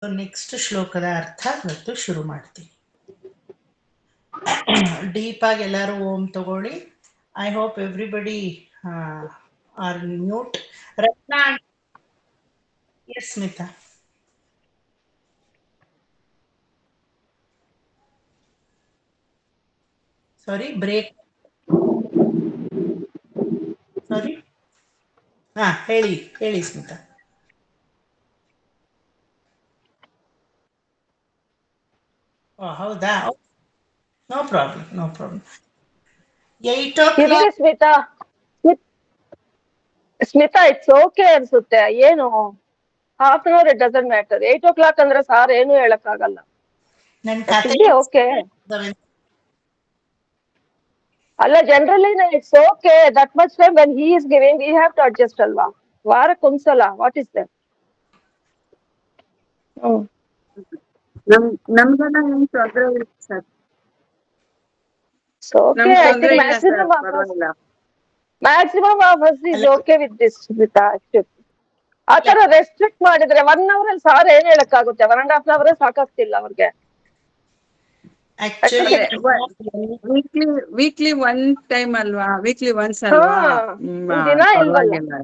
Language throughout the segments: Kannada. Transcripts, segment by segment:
ನೆಕ್ಸ್ಟ್ ಶ್ಲೋಕದ ಅರ್ಥ ಇವತ್ತು ಶುರು ಮಾಡ್ತೀನಿ. ಡೀಪ್ ಆಗಿ ಎಲ್ಲರೂ ಓಂ ತಗೊಳ್ಳಿ. I hope everybody are mute. Ratna, yes Smita. Sorry, break. Sorry, ಹೇಳಿ ಹೇಳಿ ಸ್ಮಿತಾ. ಹೌದಾ? No problem, no problem. 8 o'clock. Smita, Smita it's okay ಅನ್ಸುತ್ತೆ. ಏನು half an hour it doesn't matter. 8 o'clock ಅಂದ್ರೆ ಸಾರ್ ಏನು ಹೇಳಕ್ಕಾಗಲ್ಲ. ನನ್ನ ಕತೆ ಓಕೆ ಅಲ್ಲ, generally it's okay. That much time when he is giving we have to adjust ಅಲ್ವಾ? ವಾರಕ್ಕೊಂದ್ಸಲ ವಾಟ್ ಇಸ್ ದಟ್? ನಮ್ಗೆಲ್ಲ ಏನ್ ತೊಂದ್ರೆ ಇಲ್ಲ sir. Okay, I think maximum of us is okay with this Smita. ಆತರ ರೆಸ್ಟ್ರಿಕ್ಟ್ ಮಾಡಿದ್ರೆ 1 hour ಅಲ್ಲಿ ಸಾರ್ ಏನ್ ಹೇಳಕ್ಕಾಗುತ್ತೆ? 1.5 hour ಸಾಕಾಗ್ತಿಲ್ಲ ಅವ್ರಿಗೆ. ಆಕ್ಚುಲಿ ವೀಕ್ಲಿ ಒನ್ ಟೈಮ್ ಅಲ್ವಾ? ವೀಕ್ಲಿ ಒನ್ಸ್ ಅಲ್ವಾ? ದಿನ ಇಲ್ವಲ್ಲ.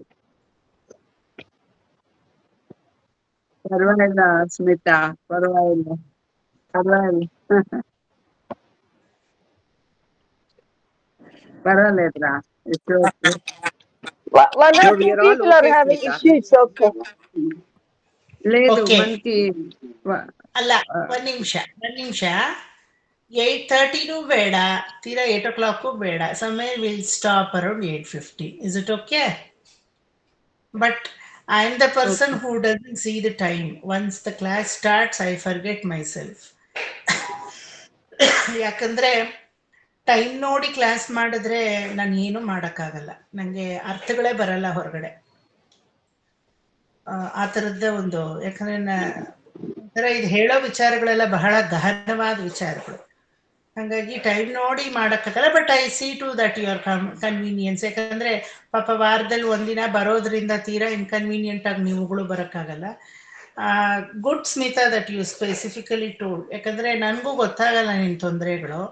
ಪರವಾಗಿಲ್ಲ ಸ್ಮಿತಾ, ಪರವಾಗಿಲ್ಲ ಪರವಾಗಿಲ್ಲ ಪರವಾಗಿಲ್ಲ. One or two people are having issues. Okay. లేదు మనకి ಅಲ್ಲ, ಒಂದ್ ನಿಮಿಷ 8:30 ಬೇಡ, ತೀರಾ 8 o'clock ಬೇಡ. somewhere we'll stop around 8:50. is it okay? But I am the person who doesn't see the time. Once the class starts, I forget myself. ಯಾಕಂದ್ರೆ ಟೈಮ್ ನೋಡಿ ಕ್ಲಾಸ್ ಮಾಡಿದ್ರೆ ನಾನು ಏನು ಮಾಡೋಕ್ಕಾಗಲ್ಲ. ನನಗೆ ಅರ್ಥಗಳೇ ಬರಲ್ಲ ಹೊರಗಡೆ. ಆ ಥರದ್ದೇ ಒಂದು, ಯಾಕಂದ್ರೆ ಒಂಥರ ಇದು ಹೇಳೋ ವಿಚಾರಗಳೆಲ್ಲ ಬಹಳ ಗಹನವಾದ ವಿಚಾರಗಳು. ಹಾಗಾಗಿ ಟೈಮ್ ನೋಡಿ ಮಾಡೋಕ್ಕಾಗಲ್ಲ. But I see to that your convenience. ಯಾಕಂದ್ರೆ ಪಾಪ ವಾರದಲ್ಲಿ ಒಂದಿನ ಬರೋದ್ರಿಂದ ತೀರಾ ಇನ್ಕನ್ವೀನಿಯೆಂಟ್ ಆಗಿ ನೀವುಗಳು ಬರೋಕ್ಕಾಗಲ್ಲ. Good Smita that you specifically told. ಯಾಕಂದ್ರೆ ನನಗೂ ಗೊತ್ತಾಗಲ್ಲ ನಿನ್ನ ತೊಂದರೆಗಳು.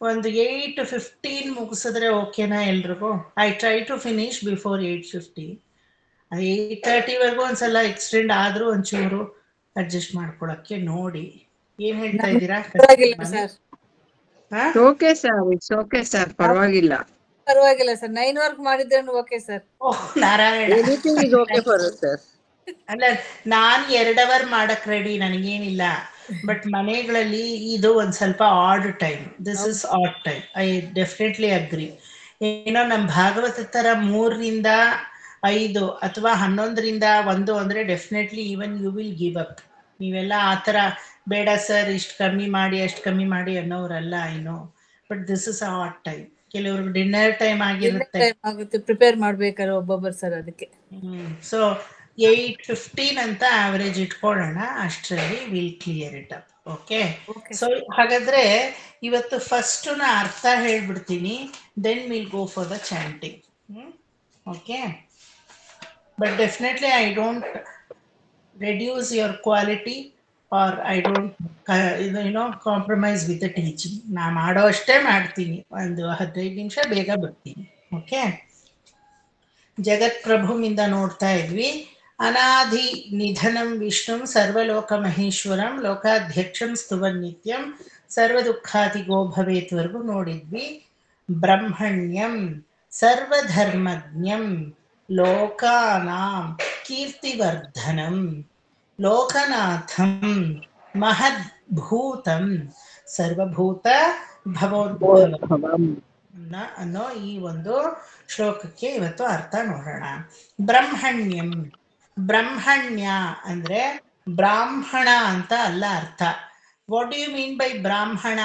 ಒಂದು 8:15 ಮುಗಿಸಿದ್ರೆ ಓಕೆನಾ ಎಲ್ರಿಗೂ? I try to finish before 8:50. 8:30ವರೆಗೂ ಒಂದ್ಸಲ ಎಕ್ಸ್ಟೆಂಡ್ ಆದ್ರೂ ಒಂಚೂರು ಅಡ್ಜಸ್ಟ್ ಮಾಡ್ಕೊಳಕ್ಕೆ ನೋಡಿ. ಏನ್ ಹೇಳ್ತಾ ಇದ್ದೀರಾ? Okay sir, it's okay sir, ಪರವಾಗಿಲ್ಲ ಪರವಾಗಿಲ್ಲ ಸರ್. 9 ವರ್ಕ್ ಮಾಡಿದ್ರೆ okay sir. Oh Narayana, anything is okay for us sir. ಅಲ್ಲ, ನಾನು 2 ಅವರ್ ಮಾಡಕ್ ರೆಡಿ, ನನಗೇನಿಲ್ಲ. ಬಟ್ ಮನೆಗಳಲ್ಲಿ ಇದು ಒಂದ್ ಸ್ವಲ್ಪ odd time. This is odd time. I definitely agree. ಏನೋ ನಮ್ಮ ಭಾಗವತ ತರ 3ರಿಂದ 5 ಅಥವಾ 11ರಿಂದ 1 ಅಂದ್ರೆ definitely even you will give up. ನೀವೆಲ್ಲ ಆ ಥರ ಬೇಡ ಸರ್, ಇಷ್ಟು ಕಮ್ಮಿ ಮಾಡಿ ಅಷ್ಟು ಕಮ್ಮಿ ಮಾಡಿ ಅನ್ನೋರಲ್ಲ. I know, but this is odd time. ಕೆಲವ್ರಿಗೆ ಡಿನ್ನರ್ ಟೈಮ್ ಆಗಿರುತ್ತೆ, ಪ್ರಿಪೇರ್ ಮಾಡ್ಬೇಕಾದ್ರೆ ಒಬ್ಬೊಬ್ಬರು ಸರ್. ಅದಕ್ಕೆ ಸೊ 8:15 ಅಂತ ಆವರೇಜ್ ಇಟ್ಕೊಳ್ಳೋಣ. ಅಷ್ಟರಲ್ಲಿ will clear it up. Okay. So ಹಾಗಾದ್ರೆ ಇವತ್ತು ಫಸ್ಟ್ ನಾ ಅರ್ಥ ಹೇಳ್ಬಿಡ್ತೀನಿ, then will go for the chanting. Okay. But definitely I don't reduce your quality or I don't compromise with the teaching. ನಾ ಮಾಡೋ ಅಷ್ಟೇ ಮಾಡ್ತೀನಿ. ಒಂದು 15 ನಿಮಿಷ ಬೇಗ ಬರ್ತೀನಿ. ಓಕೆ. ಜಗತ್ಪ್ರಭುವಿಂದ ನೋಡ್ತಾ ಇದ್ವಿ. ಅನಾಧಿ ನಿಧನಂ ವಿಷ್ಣುಂ ಸರ್ವಲೋಕ ಮಹೇಶ್ವರಂ ಲೋಕಾಧ್ಯಕ್ಷಂ ಸ್ತುವನ್ ನಿತ್ಯಂ ಸರ್ವ ದುಃಖಾತಿಗೋ ಭವೇತ್ವರೆಗೂ ನೋಡಿದ್ವಿ. ಬ್ರಹ್ಮಣ್ಯಂ ಸರ್ವಧರ್ಮಜ್ಞಂ ಲೋಕಾನಾಂ ಕೀರ್ತಿವರ್ಧನಂ ಲೋಕನಾಥಂ ಮಹದ್ಭೂತಂ ಸರ್ವಭೂತ ಭವೋದ್ಭವಂ ಅನ್ನೋ ಈ ಒಂದು ಶ್ಲೋಕಕ್ಕೆ ಇವತ್ತು ಅರ್ಥ ನೋಡೋಣ. ಬ್ರಹ್ಮಣ್ಯಂ, ಬ್ರಹ್ಮಣ್ಯ ಅಂದ್ರೆ ಬ್ರಾಹ್ಮಣ ಅಂತ ಅಲ್ಲ ಅರ್ಥ. What do you mean by brahmana?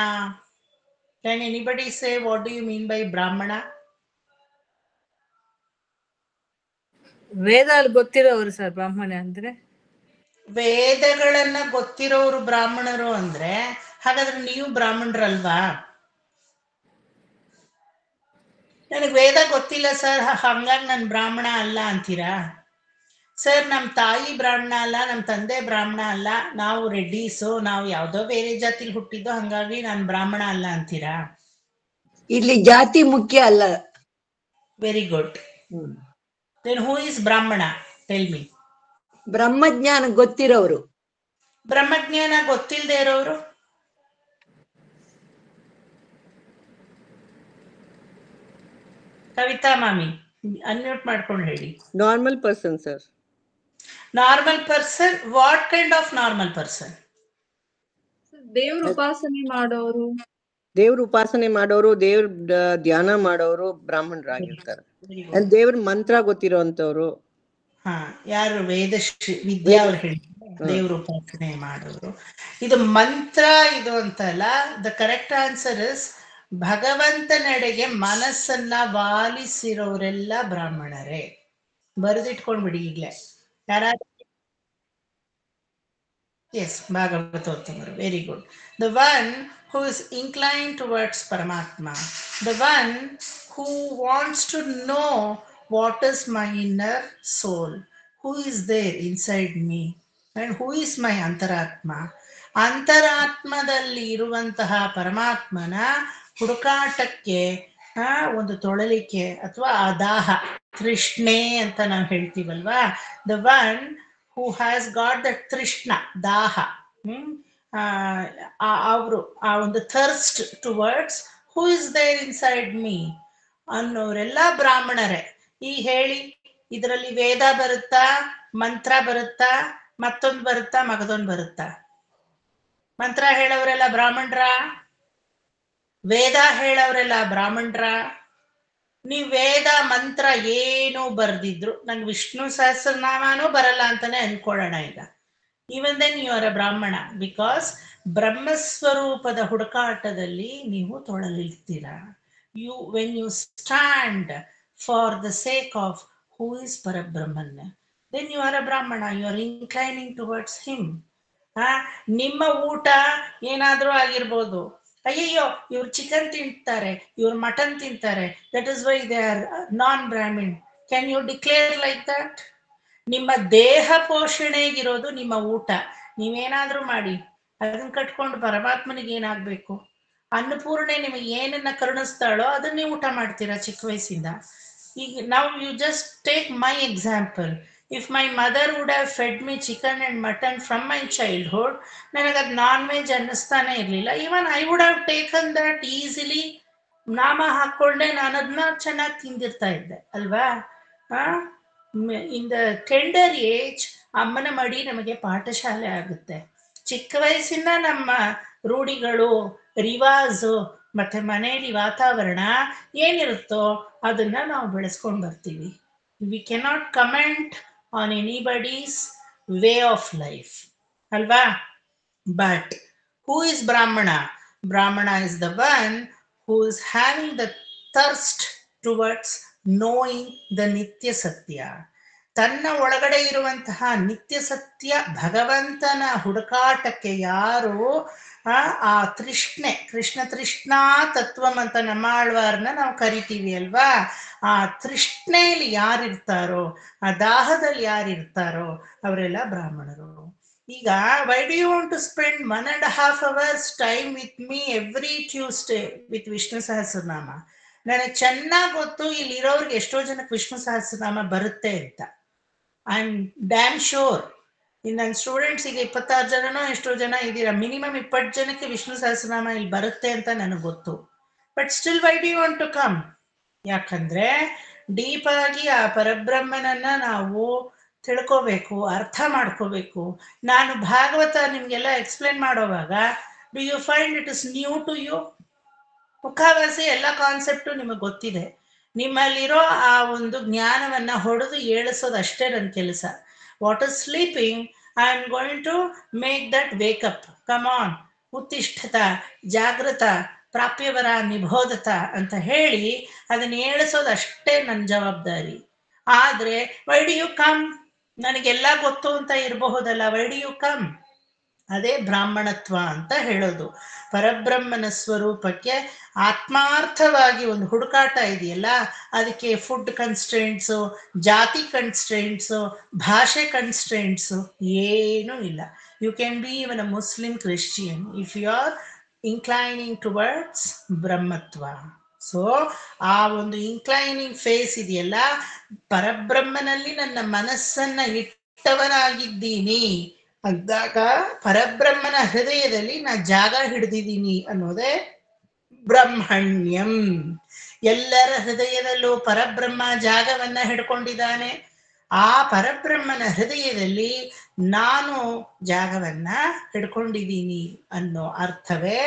Can anybody say what do you mean by brahmana? ವೇದ ಗೊತ್ತಿರೋರು ಸರ್ ಬ್ರಾಹ್ಮಣ ಅಂದ್ರೆ. ವೇದಗಳನ್ನ ಗೊತ್ತಿರೋರು ಬ್ರಾಹ್ಮಣರು ಅಂದ್ರೆ ಹಾಗಾದ್ರೆ ನೀವು ಬ್ರಾಹ್ಮಣರಲ್ವಾ? ನನಗೆ ವೇದ ಗೊತ್ತಿಲ್ಲ ಸರ್, ಹಂಗಾಗಿ ನಾನು ಬ್ರಾಹ್ಮಣ ಅಲ್ಲ ಅಂತೀರಾ? ಸರ್ ನಮ್ಮ ತಾಯಿ ಬ್ರಾಹ್ಮಣ ಅಲ್ಲ, ನಮ್ಮ ತಂದೆ ಬ್ರಾಹ್ಮಣ ಅಲ್ಲ, ನಾವು ರೆಡ್ಡೀಸು, ನಾವು ಯಾವ್ದೋ ಬೇರೆ ಜಾತಿಲಿ ಹುಟ್ಟಿದ್ದು, ಹಂಗಾಗಿ ನಾನು ಬ್ರಾಹ್ಮಣ ಅಲ್ಲ ಅಂತೀರಾ? ಇಲ್ಲಿ ಜಾತಿ ಮುಖ್ಯ ಅಲ್ಲ. Very good. Then who is brahmana? Tell me. ಬ್ರಹ್ಮಜ್ಞಾನ ಗೊತ್ತಿರೋರು. ಬ್ರಹ್ಮಜ್ಞಾನ ಗೊತ್ತಿಲ್ಲದೆ ಇರೋರು? ಕವಿತಾ ಮಾಮಿ ಅನ್ಮ್ಯೂಟ್ ಮಾಡ್ಕೊಂಡು ಹೇಳಿ. Normal person sir. Normal person? What kind of normal person? ದೇವ್ರ ಉಪಾಸನೆ ಮಾಡೋರು. ದೇವ್ರ ಉಪಾಸನೆ ಮಾಡೋರು, ದೇವ್ರ ಧ್ಯಾನ ಮಾಡೋರು ಬ್ರಾಹ್ಮಣರಾಗಿರ್ತಾರೆ. ದೇವ್ರ ಮಂತ್ರ ಗೊತ್ತಿರೋಂಥವ್ರು. ಹಾ, ಯಾರು ವೇದಶ್ರೀ ವಿದ್ಯಾ ಅವ್ರು ಹೇಳಿ ದೇವ್ರ ಉಪಾಸನೆ ಮಾಡೋರು. ಇದು ಮಂತ್ರ ಇದು ಅಂತಲ್ಲ. ದ ಕರೆಕ್ಟ್ ಆನ್ಸರ್ ಇಸ್ ಭಗವಂತನೆಡೆಗೆ ಮನಸ್ಸನ್ನ ವಾಲಿಸಿರೋರೆಲ್ಲ ಬ್ರಾಹ್ಮಣರೇ. ಬರೆದಿಟ್ಕೊಂಡ್ಬಿಡಿ ಈಗ್ಲೇ. ಯಾರಾದ್ರೂ? ಎಸ್, ಭಾಗವತೋತ್ತಮರು. Very good. The one who is incline towards paramatma, the one who wants to know what is my inner soul, who is there inside me, and who is my antaratma. ಅಂತರಾತ್ಮದಲ್ಲಿ ಇರುವಂತಹ ಪರಮಾತ್ಮನ ಹುಡುಕಾಟಕ್ಕೆ ಒಂದು ತೊಳಲಿಕೆ ಅಥವಾ ಆ ದಾಹ, ತೃಷ್ಣೆ ಅಂತ ನಾವು ಹೇಳ್ತೀವಲ್ವಾ. The one who has got the trishna, daha, ಅವರು ಆ ಒಂದು thirst towards who is there inside me ಅನ್ನೋರೆಲ್ಲ ಬ್ರಾಹ್ಮಣರೇ. ಈ ಹೇಳಿ, ಇದರಲ್ಲಿ ವೇದ ಬರುತ್ತಾ, ಮಂತ್ರ ಬರುತ್ತಾ, ಮತ್ತೊಂದು ಬರುತ್ತಾ, ಮಗದೊಂದು ಬರುತ್ತಾ? ಮಂತ್ರ ಹೇಳೋರೆಲ್ಲ ಬ್ರಾಹ್ಮಣರ? ವೇದ ಹೇಳೋರೆಲ್ಲ ಬ್ರಾಹ್ಮಣರ? ನೀವ್ ವೇದ ಮಂತ್ರ ಏನು ಬರ್ದಿದ್ರು ನಂಗೆ ವಿಷ್ಣು ಸಹಸ್ರನಾಮನೂ ಬರಲ್ಲ ಅಂತಾನೆ ಅನ್ಕೊಳ್ಳೋಣ ಈಗ. ಈವನ್ ದೆನ್ ಯು ಆರ್ ಅ ಬ್ರಾಹ್ಮಣ, ಬಿಕಾಸ್ ಬ್ರಹ್ಮಸ್ವರೂಪದ ಹುಡುಕಾಟದಲ್ಲಿ ನೀವು ತೊಳಲಿರ್ತೀರಾ. when you stand for the sake of who is Parabrahman, then you are a Brahmana, you are inclining towards him. ನಿಮ್ಮ ಊಟ ಏನಾದ್ರೂ ಆಗಿರ್ಬೋದು. ಅಯ್ಯಯ್ಯೋ ಇವ್ರು ಚಿಕನ್ ತಿಂತಾರೆ, ಇವ್ರು ಮಟನ್ ತಿಂತಾರೆ, that is why they are non Brahmin. Can you declare like that? ನಿಮ್ಮ ದೇಹ ಪೋಷಣೆಗಿರೋದು ನಿಮ್ಮ ಊಟ. ನೀವೇನಾದ್ರೂ ಮಾಡಿ ಅದನ್ನ ಕಟ್ಕೊಂಡು ಪರಮಾತ್ಮನಿಗೆ ಏನಾಗ್ಬೇಕು? ಅನ್ನಪೂರ್ಣೆ ನಿಮಗೆ ಏನನ್ನ ಕರುಣಿಸ್ತಾಳೋ ಅದನ್ನ ನೀವು ಊಟ ಮಾಡ್ತೀರಾ ಚಿಕ್ಕ ವಯಸ್ಸಿಂದ. ಈಗ ನಾವು you just take my example. If my mother would have fed me chicken and mutton from my childhood, ನನಗದು ನಾನ್ ವೆಜ್ ಅನ್ನಿಸ್ತಾನೆ ಇರಲಿಲ್ಲ. Even I would have taken that easily. ನಾಮ ಹಾಕ್ಕೊಂಡೆ ನಾನು ಅದನ್ನ ಚೆನ್ನಾಗಿ ತಿಂದಿರ್ತಾ ಇದ್ದೆ ಅಲ್ವಾ? ಇನ್ ದ ಟೆಂಡರ್ ಏಜ್ ಅಮ್ಮನ ಮಡಿ ನಮಗೆ ಪಾಠಶಾಲೆ ಆಗುತ್ತೆ. ಚಿಕ್ಕ ವಯಸ್ಸಿಂದ ನಮ್ಮ ರೂಢಿಗಳು, ರಿವಾಜು, ಮತ್ತೆ ಮನೆಯಲ್ಲಿ ವಾತಾವರಣ ಏನಿರುತ್ತೋ ಅದನ್ನ ನಾವು ಬೆಳೆಸ್ಕೊಂಡು ಬರ್ತೀವಿ. We cannot comment on anybody's way of life ಅಲ್ವಾ? ಬಟ್ ಹೂ ಇಸ್ ಬ್ರಾಹ್ಮಣ? ಬ್ರಾಹ್ಮಣ is the one who is having the thirst towards knowing the ನಿತ್ಯ ಸತ್ಯ. ತನ್ನ ಒಳಗಡೆ ಇರುವಂತಹ ನಿತ್ಯ ಸತ್ಯ ಭಗವಂತನ ಹುಡುಕಾಟಕ್ಕೆ ಯಾರು ಆ ತೃಷ್ಣೆ, ಕೃಷ್ಣ ತೃಷ್ಣಾ ತತ್ವಂ ಅಂತ ನಮ್ಮ ಆಳ್ವಾರ್ನ ನಾವು ಕರಿತೀವಿ ಅಲ್ವಾ? ಆ ತೃಷ್ಣೆಯಲ್ಲಿ ಯಾರಿರ್ತಾರೋ, ಆ ದಾಹದಲ್ಲಿ ಯಾರಿರ್ತಾರೋ ಅವರೆಲ್ಲ ಬ್ರಾಹ್ಮಣರು. ಈಗ why do you want to spend 1.5 hours time with me every Tuesday with Vishnu Sahasranama? ನನಗೆ ಚೆನ್ನಾಗಿ ಗೊತ್ತು ಇಲ್ಲಿರೋರ್ಗೆ ಎಷ್ಟೋ ಜನಕ್ಕೆ ವಿಷ್ಣು ಸಹಸ್ರನಾಮ ಬರುತ್ತೆ ಅಂತ. I am dam sure. ನನ್ನ ಸ್ಟೂಡೆಂಟ್ಸಿಗೆ 26 ಜನನೋ ಎಷ್ಟೋ ಜನ ಇದ್ದೀರಾ, ಮಿನಿಮಮ್ 20 ಜನಕ್ಕೆ ವಿಷ್ಣು ಸಹಸ್ರನಾಮ ಇಲ್ಲಿ ಬರುತ್ತೆ ಅಂತ ನನಗೆ ಗೊತ್ತು. But still why do you want to come? ಯಾಕಂದ್ರೆ ಡೀಪ್ ಆಗಿ ಆ ಪರಬ್ರಹ್ಮನನ್ನ ನಾವು ತಿಳ್ಕೋಬೇಕು, ಅರ್ಥ ಮಾಡ್ಕೋಬೇಕು. ನಾನು ಭಾಗವತ ನಿಮ್ಗೆಲ್ಲ ಎಕ್ಸ್ಪ್ಲೇನ್ ಮಾಡೋವಾಗ do you find it is new to you? ಮುಖಾವಾಸಿ ಎಲ್ಲ ಕಾನ್ಸೆಪ್ಟು ನಿಮಗೆ ಗೊತ್ತಿದೆ. ನಿಮ್ಮಲ್ಲಿರೋ ಆ ಒಂದು ಜ್ಞಾನವನ್ನ ಹೊಡೆದು ಏಳಿಸೋದು ಅಷ್ಟೇ ನನ್ನ ಕೆಲಸ. What is sleeping, I am going to make that wake up. Come on, ಉತ್ತಿಷ್ಠತ, ಜಾಗೃತ, ಪ್ರಾಪ್ಯವರ, ನಿಬೋಧತ ಅಂತ ಹೇಳಿ ಅದನ್ನ ಏಳಿಸೋದು ಅಷ್ಟೇ ನನ್ನ ಜವಾಬ್ದಾರಿ. ಆದ್ರೆ ವೈ ಡು ಯು ಕಮ್? ನನಗೆಲ್ಲ ಗೊತ್ತು ಅಂತ ಇರಬಹುದಲ್ಲ, ವೈ ಡು ಯು ಕಮ್? ಅದೇ ಬ್ರಾಹ್ಮಣತ್ವ ಅಂತ ಹೇಳೋದು. ಪರಬ್ರಹ್ಮನ ಸ್ವರೂಪಕ್ಕೆ ಆತ್ಮಾರ್ಥವಾಗಿ ಒಂದು ಹುಡುಕಾಟ ಇದೆಯಲ್ಲ, ಅದಕ್ಕೆ ಫುಡ್ ಕನ್ಸ್ಟ್ರೆಂಟ್ಸು, ಜಾತಿ ಕನ್ಸ್ಟ್ರೆಂಟ್ಸು, ಭಾಷೆ ಕನ್ಸ್ಟ್ರೆಂಟ್ಸು ಏನೂ ಇಲ್ಲ. You can be even a Muslim, Christian if you are inclining towards brahmatva. So ಆ ಒಂದು ಇನ್ಕ್ಲೈನಿಂಗ್ ಫೇಸ್ ಇದೆಯಲ್ಲ, ಪರಬ್ರಹ್ಮನಲ್ಲಿ ನನ್ನ ಮನಸ್ಸನ್ನ ಇಟ್ಟವನಾಗಿದ್ದೀನಿ ಅಂದಾಗ ಪರಬ್ರಹ್ಮನ ಹೃದಯದಲ್ಲಿ ನಾ ಜಾಗ ಹಿಡಿದಿದ್ದೀನಿ ಅನ್ನೋದೇ ಬ್ರಹ್ಮಣ್ಯಂ. ಎಲ್ಲರ ಹೃದಯದಲ್ಲೂ ಪರಬ್ರಹ್ಮ ಜಾಗವನ್ನ ಹಿಡ್ಕೊಂಡಿದ್ದಾನೆ. ಆ ಪರಬ್ರಹ್ಮನ ಹೃದಯದಲ್ಲಿ ನಾನು ಜಾಗವನ್ನ ಹಿಡ್ಕೊಂಡಿದ್ದೀನಿ ಅನ್ನೋ ಅರ್ಥವೇ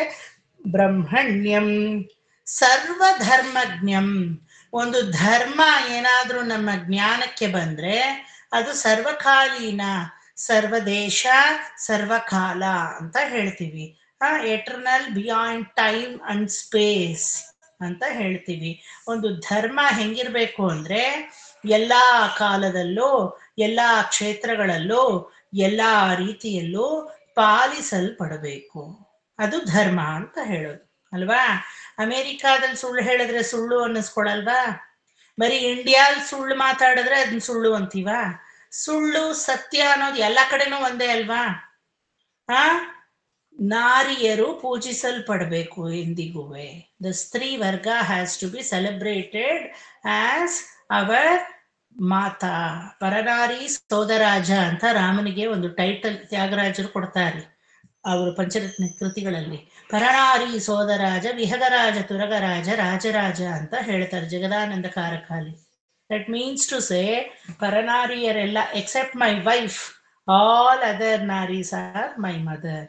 ಬ್ರಹ್ಮಣ್ಯಂ. ಸರ್ವಧರ್ಮಜ್ಞಂ. ಒಂದು ಧರ್ಮ ಏನಾದ್ರೂ ನಮ್ಮ ಜ್ಞಾನಕ್ಕೆ ಬಂದ್ರೆ ಅದು ಸರ್ವಕಾಲೀನ, ಸರ್ವದೇಶ, ಸರ್ವಕಾಲ ಅಂತ ಹೇಳ್ತೀವಿ. Eternal, beyond time and space ಅಂತ ಹೇಳ್ತೀವಿ. ಒಂದು ಧರ್ಮ ಹೆಂಗಿರ್ಬೇಕು ಅಂದ್ರೆ ಎಲ್ಲಾ ಕಾಲದಲ್ಲೂ, ಎಲ್ಲಾ ಕ್ಷೇತ್ರಗಳಲ್ಲೂ, ಎಲ್ಲಾ ರೀತಿಯಲ್ಲೂ ಪಾಲಿಸಲ್ಪಡಬೇಕು. ಅದು ಧರ್ಮ ಅಂತ ಹೇಳೋದು ಅಲ್ವಾ. ಅಮೆರಿಕಾದಲ್ಲಿ ಸುಳ್ಳು ಹೇಳಿದ್ರೆ ಸುಳ್ಳು ಅನ್ನಿಸ್ಕೊಳಲ್ವಾ? ಬರೀ ಇಂಡಿಯಾಲ್ ಸುಳ್ಳು ಮಾತಾಡಿದ್ರೆ ಅದನ್ನ ಸುಳ್ಳು ಅಂತೀವ? ಸುಳ್ಳು ಸತ್ಯ ಅನ್ನೋದು ಎಲ್ಲ ಕಡೆನೂ ಒಂದೇ ಅಲ್ವಾ? ನಾರಿಯರು ಪೂಜಿಸಲ್ಪಡಬೇಕು ಎಂದಿಗುವೆ. The stri varga has to be celebrated as our mata. ಪರನಾರಿ ಸೋದರಾಜ ಅಂತ ರಾಮನಿಗೆ ಒಂದು ಟೈಟಲ್ ತ್ಯಾಗರಾಜರು ಕೊಡ್ತಾರೆ ಅವರು ಪಂಚರತ್ನ ಕೃತಿಗಳಲ್ಲಿ. ಪರನಾರಿ ಸೋದರಾಜ, ವಿಹಗರಾಜ, ತುರಗರಾಜ, ರಾಜರಾಜ ಅಂತ ಹೇಳ್ತಾರೆ ಜಗದಾನಂದ ಕಾರಕಾಲಿ. ದಟ್ ಮೀನ್ಸ್ ಟು ಸೇ, ಪರನಾರಿಯರೆಲ್ಲ except my wife, all other naris are my mother.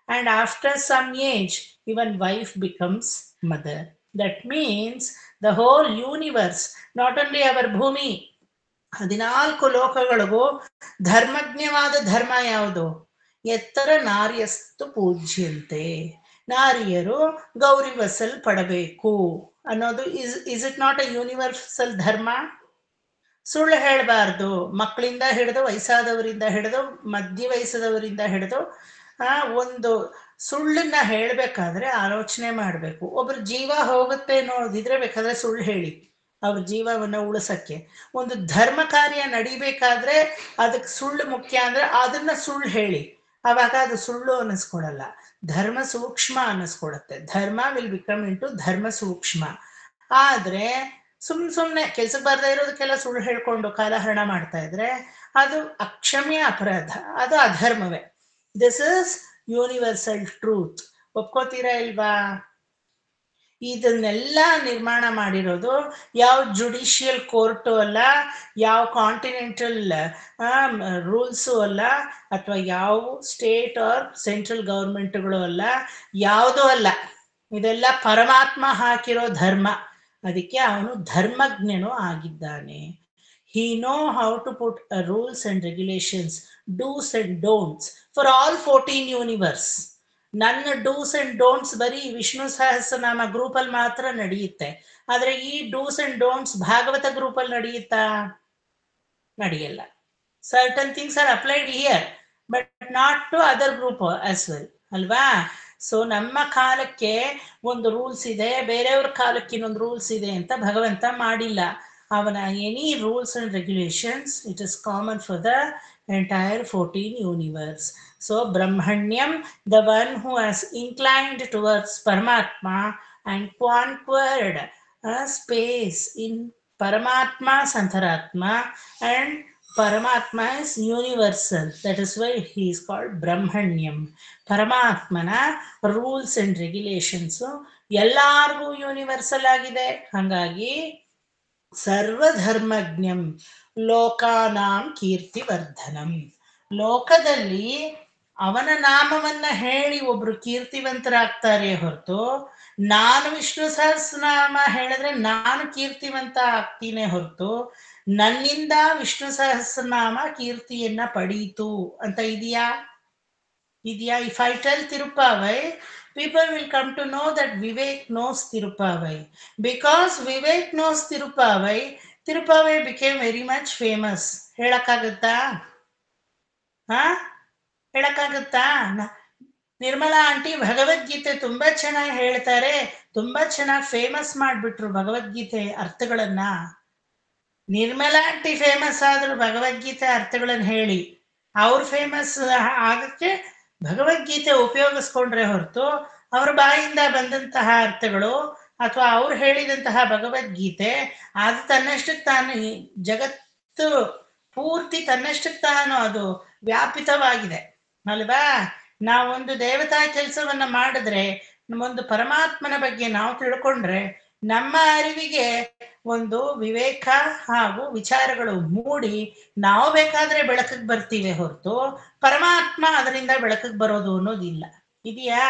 And after some age, even wife becomes mother. That means the whole universe, not only our ಭೂಮಿ, 14 ಲೋಕಗಳಿಗೂ ಧರ್ಮಜ್ಞವಾದ ಧರ್ಮ ಯಾವುದು? ಎತ್ತರ ನಾರ್ಯಸ್ತು ಪೂಜ್ಯಂತೆ. ನಾರಿಯರು ಗೌರವಿಸಲ್ಪಡಬೇಕು ಅನ್ನೋದು is it not a universal ಧರ್ಮ? ಸುಳ್ಳು ಹೇಳಬಾರ್ದು. ಮಕ್ಕಳಿಂದ ಹಿಡಿದು, ವಯಸ್ಸಾದವರಿಂದ ಹಿಡಿದು, ಮಧ್ಯ ವಯಸ್ಸದವರಿಂದ ಹಿಡಿದು ಒಂದು ಸುಳ್ಳನ್ನ ಹೇಳಬೇಕಾದ್ರೆ ಆಲೋಚನೆ ಮಾಡಬೇಕು. ಒಬ್ರ ಜೀವ ಹೋಗುತ್ತೆ ಅನ್ನೋದಿದ್ರೆ ಬೇಕಾದ್ರೆ ಸುಳ್ಳು ಹೇಳಿ ಅವ್ರ ಜೀವವನ್ನು ಉಳಿಸಕ್ಕೆ. ಒಂದು ಧರ್ಮ ಕಾರ್ಯ ನಡಿಬೇಕಾದ್ರೆ ಅದಕ್ಕೆ ಸುಳ್ಳು ಮುಖ್ಯ ಅಂದ್ರೆ ಅದನ್ನ ಸುಳ್ಳು ಹೇಳಿ, ಅವಾಗ ಅದು ಸುಳ್ಳು ಅನ್ನಿಸ್ಕೊಡಲ್ಲ, ಧರ್ಮ ಸೂಕ್ಷ್ಮ ಅನ್ನಿಸ್ಕೊಡತ್ತೆ. ಧರ್ಮ ವಿಲ್ ಬಿಕಮ್ ಇಂಟು ಧರ್ಮ ಸೂಕ್ಷ್ಮ. ಆದ್ರೆ ಸುಮ್ನೆ ಕೆಲ್ಸಕ್ಕೆ ಬರ್ದೇ ಇರೋದಕ್ಕೆಲ್ಲ ಸುಳ್ಳು ಹೇಳ್ಕೊಂಡು ಕಾಲಹರಣ ಮಾಡ್ತಾ ಇದ್ರೆ ಅದು ಅಕ್ಷಮ್ಯ ಅಪರಾಧ, ಅದು ಅಧರ್ಮವೇ. This is universal truth. ಒಪ್ಕೋತೀರಾ ಇಲ್ವಾ? ಇದನ್ನೆಲ್ಲ ನಿರ್ಮಾಣ ಮಾಡಿರೋದು ಯಾವ ಜುಡಿಷಿಯಲ್ ಕೋರ್ಟು ಅಲ್ಲ, ಯಾವ ಕಾಂಟಿನೆಂಟಲ್ ರೂಲ್ಸು ಅಲ್ಲ, ಅಥವಾ ಯಾವ ಸ್ಟೇಟ್ ಆರ್ ಸೆಂಟ್ರಲ್ ಗೌರ್ಮೆಂಟ್ಗಳು ಅಲ್ಲ, ಯಾವುದೂ ಅಲ್ಲ. ಇದೆಲ್ಲ ಪರಮಾತ್ಮ ಹಾಕಿರೋ ಧರ್ಮ. ಅದಕ್ಕೆ ಅವನು ಧರ್ಮಜ್ಞನು ಆಗಿದ್ದಾನೆ. He know how to put rules and regulations, do's and don'ts for all 14 universe. ನನ್ನ ಡೂಸ್ ಅಂಡ್ ಡೋಂಟ್ಸ್ ಬರೀ ವಿಷ್ಣು ಸಹಸ್ರನಾಮ ಗ್ರೂಪಲ್ಲಿ ಮಾತ್ರ ನಡೆಯುತ್ತೆ. ಆದ್ರೆ ಈ ಡೂಸ್ ಅಂಡ್ ಡೋಂಟ್ಸ್ ಭಾಗವತ ಗ್ರೂಪಲ್ಲಿ ನಡೆಯುತ್ತಾ? ನಡೆಯಲ್ಲ. Certain things are applied here but not to other group as well ಅಲ್ವಾ? ಸೊ ನಮ್ಮ ಕಾಲಕ್ಕೆ ಒಂದು ರೂಲ್ಸ್ ಇದೆ, ಬೇರೆಯವ್ರ ಕಾಲಕ್ಕೆ ಇನ್ನೊಂದು ರೂಲ್ಸ್ ಇದೆ ಅಂತ ಭಗವಂತ ಮಾಡಿಲ್ಲ. ಅವನ any rules and regulations it is common for the entire 14 universe. So Brahmanyam, the one who has inclined towards Paramatma and conquered space in Paramatma, Santaratma, and Paramatma is universal. That is why he is called Brahmanyam. Paramatmana rules and regulations ಎಲ್ಲಾರ್ಗೂ ಯೂನಿವರ್ಸಲ್ ಆಗಿದೆ. ಹಾಗಾಗಿ ಸರ್ವಧರ್ಮಜ್ಞಂ ಲೋಕಾನಾಂ ಕೀರ್ತಿವರ್ಧನಂ. ಲೋಕದಲ್ಲಿ ಅವನ ನಾಮವನ್ನ ಹೇಳಿ ಒಬ್ರು ಕೀರ್ತಿವಂತರಾಗ್ತಾರೆ ಹೊರತು, ನಾನು ವಿಷ್ಣು ಸಹಸ್ರನಾಮ ಹೇಳಿದ್ರೆ ನಾನು ಕೀರ್ತಿವಂತ ಆಗ್ತೀನಿ ಹೊರತು ನನ್ನಿಂದ ವಿಷ್ಣು ಸಹಸ್ರನಾಮ ಕೀರ್ತಿಯನ್ನ ಪಡೀತು ಅಂತ ಇದೆಯಾ? If I tell Tirupavai, people will come to know that Vivek knows Tirupavai. Because Vivek knows Tirupavai, Tirupavai became very much famous. ಹೇಳಕ್ಕಾಗತ್ತಾ? ಹೇಳಕ್ಕಾಗತ್ತಾ? ನಿರ್ಮಲಾ ಆಂಟಿ ಭಗವದ್ಗೀತೆ ತುಂಬಾ ಚೆನ್ನಾಗಿ ಹೇಳ್ತಾರೆ, ತುಂಬಾ ಚೆನ್ನಾಗಿ ಫೇಮಸ್ ಮಾಡ್ಬಿಟ್ರು ಭಗವದ್ಗೀತೆ ಅರ್ಥಗಳನ್ನ. ನಿರ್ಮಲಾ ಆಂಟಿ ಫೇಮಸ್ ಆದ್ರು ಭಗವದ್ಗೀತೆ ಅರ್ಥಗಳನ್ನ ಹೇಳಿ. ಅವ್ರು ಫೇಮಸ್ ಆಗಕ್ಕೆ ಭಗವದ್ಗೀತೆ ಉಪಯೋಗಿಸ್ಕೊಂಡ್ರೆ ಹೊರತು ಅವ್ರ ಬಾಯಿಂದ ಬಂದಂತಹ ಅರ್ಥಗಳು ಅಥವಾ ಅವ್ರು ಹೇಳಿದಂತಹ ಭಗವದ್ಗೀತೆ ಅದು ತನ್ನಷ್ಟಕ್ಕೆ ತಾನು ಜಗತ್ತು ಪೂರ್ತಿ ತನ್ನಷ್ಟಕ್ಕೆ ತಾನು ಅದು ವ್ಯಾಪಿತವಾಗಿದೆ ಅಲ್ವಾ. ನಾವೊಂದು ದೇವತಾ ಕೆಲಸವನ್ನ ಮಾಡಿದ್ರೆ, ಒಂದು ಪರಮಾತ್ಮನ ಬಗ್ಗೆ ನಾವು ತಿಳ್ಕೊಂಡ್ರೆ ನಮ್ಮ ಅರಿವಿಗೆ ಒಂದು ವಿವೇಕ ಹಾಗೂ ವಿಚಾರಗಳು ಮೂಡಿ ನಾವು ಬೇಕಾದ್ರೆ ಬೆಳಕಿಗೆ ಬರ್ತೀವಿ ಹೊರತು ಪರಮಾತ್ಮ ಅದರಿಂದ ಬೆಳಕಿಗೆ ಬರೋದು ಅನ್ನೋದಿಲ್ಲ. ಇದೆಯಾ?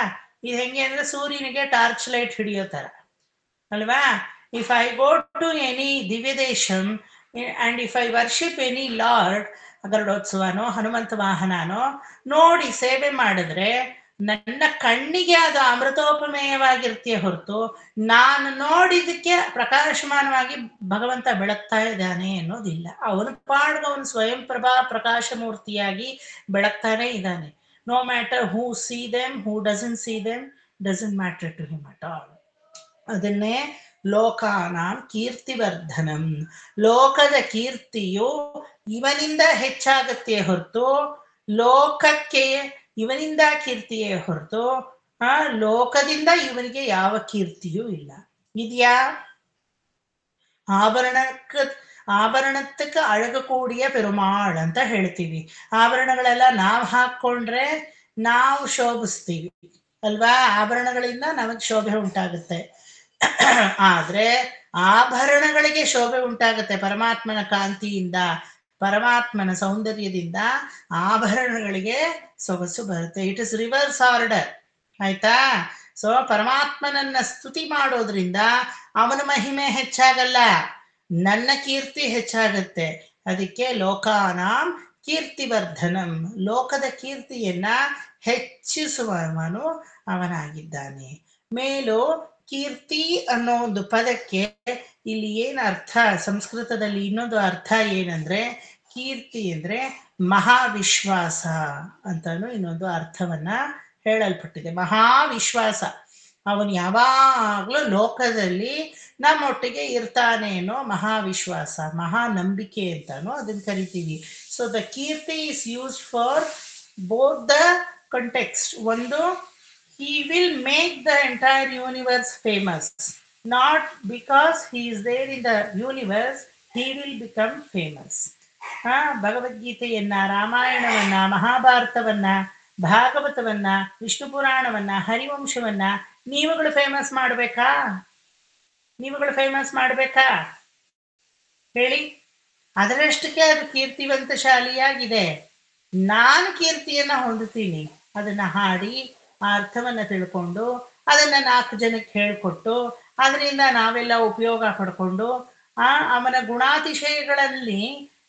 ಇದು ಹೆಂಗೆ ಅಂದ್ರೆ ಸೂರ್ಯನಿಗೆ ಟಾರ್ಚ್ ಲೈಟ್ ಹಿಡಿಯೋ ತರ ಅಲ್ವಾ. If I go to any Divya Desam and if I worship any lord, ಗರುಡೋತ್ಸವನೋ ಹನುಮಂತ ವಾಹನನೋ ನೋಡಿ ಸೇವೆ ಮಾಡಿದ್ರೆ ನನ್ನ ಕಣ್ಣಿಗೆ ಅದು ಅಮೃತೋಪಮೇಯವಾಗಿರ್ತೀಯ ಹೊರತು ನಾನು ನೋಡಿದಕ್ಕೆ ಪ್ರಕಾಶಮಾನವಾಗಿ ಭಗವಂತ ಬೆಳಗ್ತಾ ಇದ್ದಾನೆ ಅನ್ನೋದಿಲ್ಲ. ಅವನ ಪಾಡ್ಗೆ ಅವನು ಸ್ವಯಂ ಪ್ರಭಾ ಪ್ರಕಾಶ ಮೂರ್ತಿಯಾಗಿ ಬೆಳಗ್ತಾನೆ ಇದ್ದಾನೆ. No matter who see them, who doesn't see them, doesn't matter to him at all. ಅದನ್ನೇ ಲೋಕಾನಾಂ ಕೀರ್ತಿವರ್ಧನಂ, ಲೋಕದ ಕೀರ್ತಿಯು ಇವನಿಂದ ಹೆಚ್ಚಾಗತ್ತೆ ಹೊರತು ಲೋಕಕ್ಕೆ ಇವನಿಂದ ಕೀರ್ತಿಯೇ ಹೊರತು ಲೋಕದಿಂದ ಇವನಿಗೆ ಯಾವ ಕೀರ್ತಿಯೂ ಇಲ್ಲ. ಇದೆಯಾ? ಆಭರಣಕ್ಕೆ ಅழகு ಕೂಡಿಯ ಪೆರುಮಾಳ್ ಅಂತ ಹೇಳ್ತೀವಿ. ಆಭರಣಗಳೆಲ್ಲ ನಾವು ಹಾಕೊಂಡ್ರೆ ನಾವು ಶೋಭಿಸ್ತೀವಿ ಅಲ್ವಾ, ಆಭರಣಗಳಿಂದ ನಮಗ್ ಶೋಭೆ ಉಂಟಾಗುತ್ತೆ. ಆದ್ರೆ ಆಭರಣಗಳಿಗೆ ಶೋಭೆ ಉಂಟಾಗುತ್ತೆ ಪರಮಾತ್ಮನ ಕಾಂತಿಯಿಂದ, ಪರಮಾತ್ಮನ ಸೌಂದರ್ಯದಿಂದ ಆಭರಣಗಳಿಗೆ ಸೊಗಸು ಬರುತ್ತೆ. ಇಟ್ ಇಸ್ ರಿವರ್ಸ್ ಆರ್ಡರ್, ಆಯ್ತಾ? ಸೊ ಪರಮಾತ್ಮನನ್ನ ಸ್ತುತಿ ಮಾಡೋದ್ರಿಂದ ಅವನ ಮಹಿಮೆ ಹೆಚ್ಚಾಗಲ್ಲ, ನನ್ನ ಕೀರ್ತಿ ಹೆಚ್ಚಾಗತ್ತೆ. ಅದಕ್ಕೆ ಲೋಕಾನಾಂ ಕೀರ್ತಿವರ್ಧನಂ, ಲೋಕದ ಕೀರ್ತಿಯನ್ನ ಹೆಚ್ಚಿಸುವವನು ಅವನಾಗಿದ್ದಾನೆ. ಮೇಲು ಕೀರ್ತಿ ಅನ್ನೋ ಒಂದು ಪದಕ್ಕೆ ಇಲ್ಲಿ ಏನ್ ಅರ್ಥ, ಸಂಸ್ಕೃತದಲ್ಲಿ ಇನ್ನೊಂದು ಅರ್ಥ ಏನಂದ್ರೆ, ಕೀರ್ತಿ ಅಂದ್ರೆ ಮಹಾವಿಶ್ವಾಸ ಅಂತಾನು ಇನ್ನೊಂದು ಅರ್ಥವನ್ನ ಹೇಳಲ್ಪಟ್ಟಿದೆ. ಮಹಾವಿಶ್ವಾಸ, ಅವನು ಯಾವಾಗ್ಲೂ ಲೋಕದಲ್ಲಿ ನಮ್ಮೊಟ್ಟಿಗೆ ಇರ್ತಾನೆ ಅನ್ನೋ ಮಹಾವಿಶ್ವಾಸ, ಮಹಾ ನಂಬಿಕೆ ಅಂತಾನು ಅದನ್ನ ಕರಿತೀವಿ. So the keerti is used for both the context. ಒಂದು, he will make the entire universe famous, not because he is there in the universe he will become famous. ಭಗವದ್ಗೀತೆಯನ್ನ, ರಾಮಾಯಣವನ್ನ, ಮಹಾಭಾರತವನ್ನ, ಭಾಗವತವನ್ನ, ವಿಷ್ಣು ಪುರಾಣವನ್ನ, ಹರಿವಂಶವನ್ನ ನೀವುಗಳು ಫೇಮಸ್ ಮಾಡ್ಬೇಕಾ? ನೀವುಗಳು ಫೇಮಸ್ ಮಾಡ್ಬೇಕಾ ಹೇಳಿ? ಅದರಷ್ಟಕ್ಕೆ ಅದು ಕೀರ್ತಿವಂತಶಾಲಿಯಾಗಿದೆ. ನಾನು ಕೀರ್ತಿಯನ್ನ ಹೊಂದುತ್ತೀನಿ, ಅದನ್ನ ಹಾಡಿ ಆ ಅರ್ಥವನ್ನ ತಿಳ್ಕೊಂಡು ಅದನ್ನ 4 ಜನಕ್ಕೆ ಹೇಳ್ಕೊಟ್ಟು ಅದರಿಂದ ನಾವೆಲ್ಲ ಉಪಯೋಗ ಪಡ್ಕೊಂಡು ಅವನ ಗುಣಾತಿಶಯಗಳಲ್ಲಿ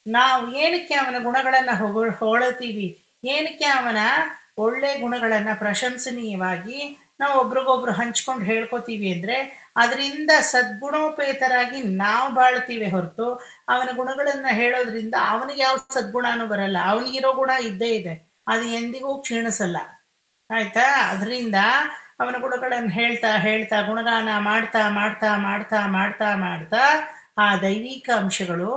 ನಾವು ಏನಕ್ಕೆ ಅವನ ಗುಣಗಳನ್ನ ಹೊಗಳ್ತೀವಿ, ಏನಕ್ಕೆ ಅವನ ಒಳ್ಳೆ ಗುಣಗಳನ್ನ ಪ್ರಶಂಸನೀಯವಾಗಿ ನಾವು ಒಬ್ರಿಗೊಬ್ರು ಹಂಚ್ಕೊಂಡು ಹೇಳ್ಕೊತೀವಿ ಅಂದ್ರೆ ಅದರಿಂದ ಸದ್ಗುಣೋಪೇತರಾಗಿ ನಾವು ಬಾಳ್ತೀವಿ ಹೊರತು ಅವನ ಗುಣಗಳನ್ನ ಹೇಳೋದ್ರಿಂದ ಅವನಿಗೆ ಯಾವ ಸದ್ಗುಣನೂ ಬರಲ್ಲ. ಅವನಿಗಿರೋ ಗುಣ ಇದ್ದೇ ಇದೆ, ಅದು ಎಂದಿಗೂ ಕ್ಷೀಣಿಸಲ್ಲ, ಆಯ್ತಾ? ಅದರಿಂದ ಅವನ ಗುಣಗಳನ್ನು ಹೇಳ್ತಾ ಹೇಳ್ತಾ ಗುಣಗಾನ ಮಾಡ್ತಾ ಮಾಡ್ತಾ ಮಾಡ್ತಾ ಮಾಡ್ತಾ ಮಾಡ್ತಾ ಆ ದೈವಿಕ ಅಂಶಗಳು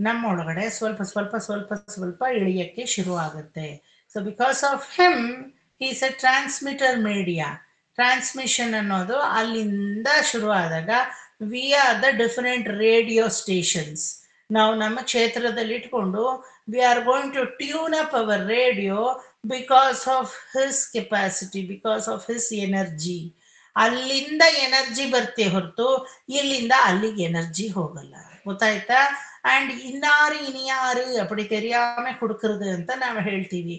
ನಮ್ಮೊಳಗಡೆ ಸ್ವಲ್ಪ ಸ್ವಲ್ಪ ಸ್ವಲ್ಪ ಸ್ವಲ್ಪ ಇಳಿಯಕ್ಕೆ ಶುರು ಆಗುತ್ತೆ. So because of him he is a transmitter media. Transmission ಅನ್ನೋದು ಅಲ್ಲಿಂದ ಶುರು ಆದಾಗ we are the different radio stations. ನಾವು ನಮ್ಮ ಕ್ಷೇತ್ರದಲ್ಲಿ ಇಟ್ಕೊಂಡು we are going to tune up our radio because of his capacity, because of his energy. ಅಲ್ಲಿಂದ ಎನರ್ಜಿ ಬರ್ತೆ ಹೊರತು ಇಲ್ಲಿಂದ ಅಲ್ಲಿಗೆ ಎನರ್ಜಿ ಹೋಗಲ್ಲ, ಗೊತ್ತಾಯ್ತಾ? ಅಂಡ್ ಇನ್ನಾರು ಇನಿಯಾರು அப்படி தெரியாம கொடுக்கறது ಅಂತ ನಾವು ಹೇಳ್ತೀವಿ.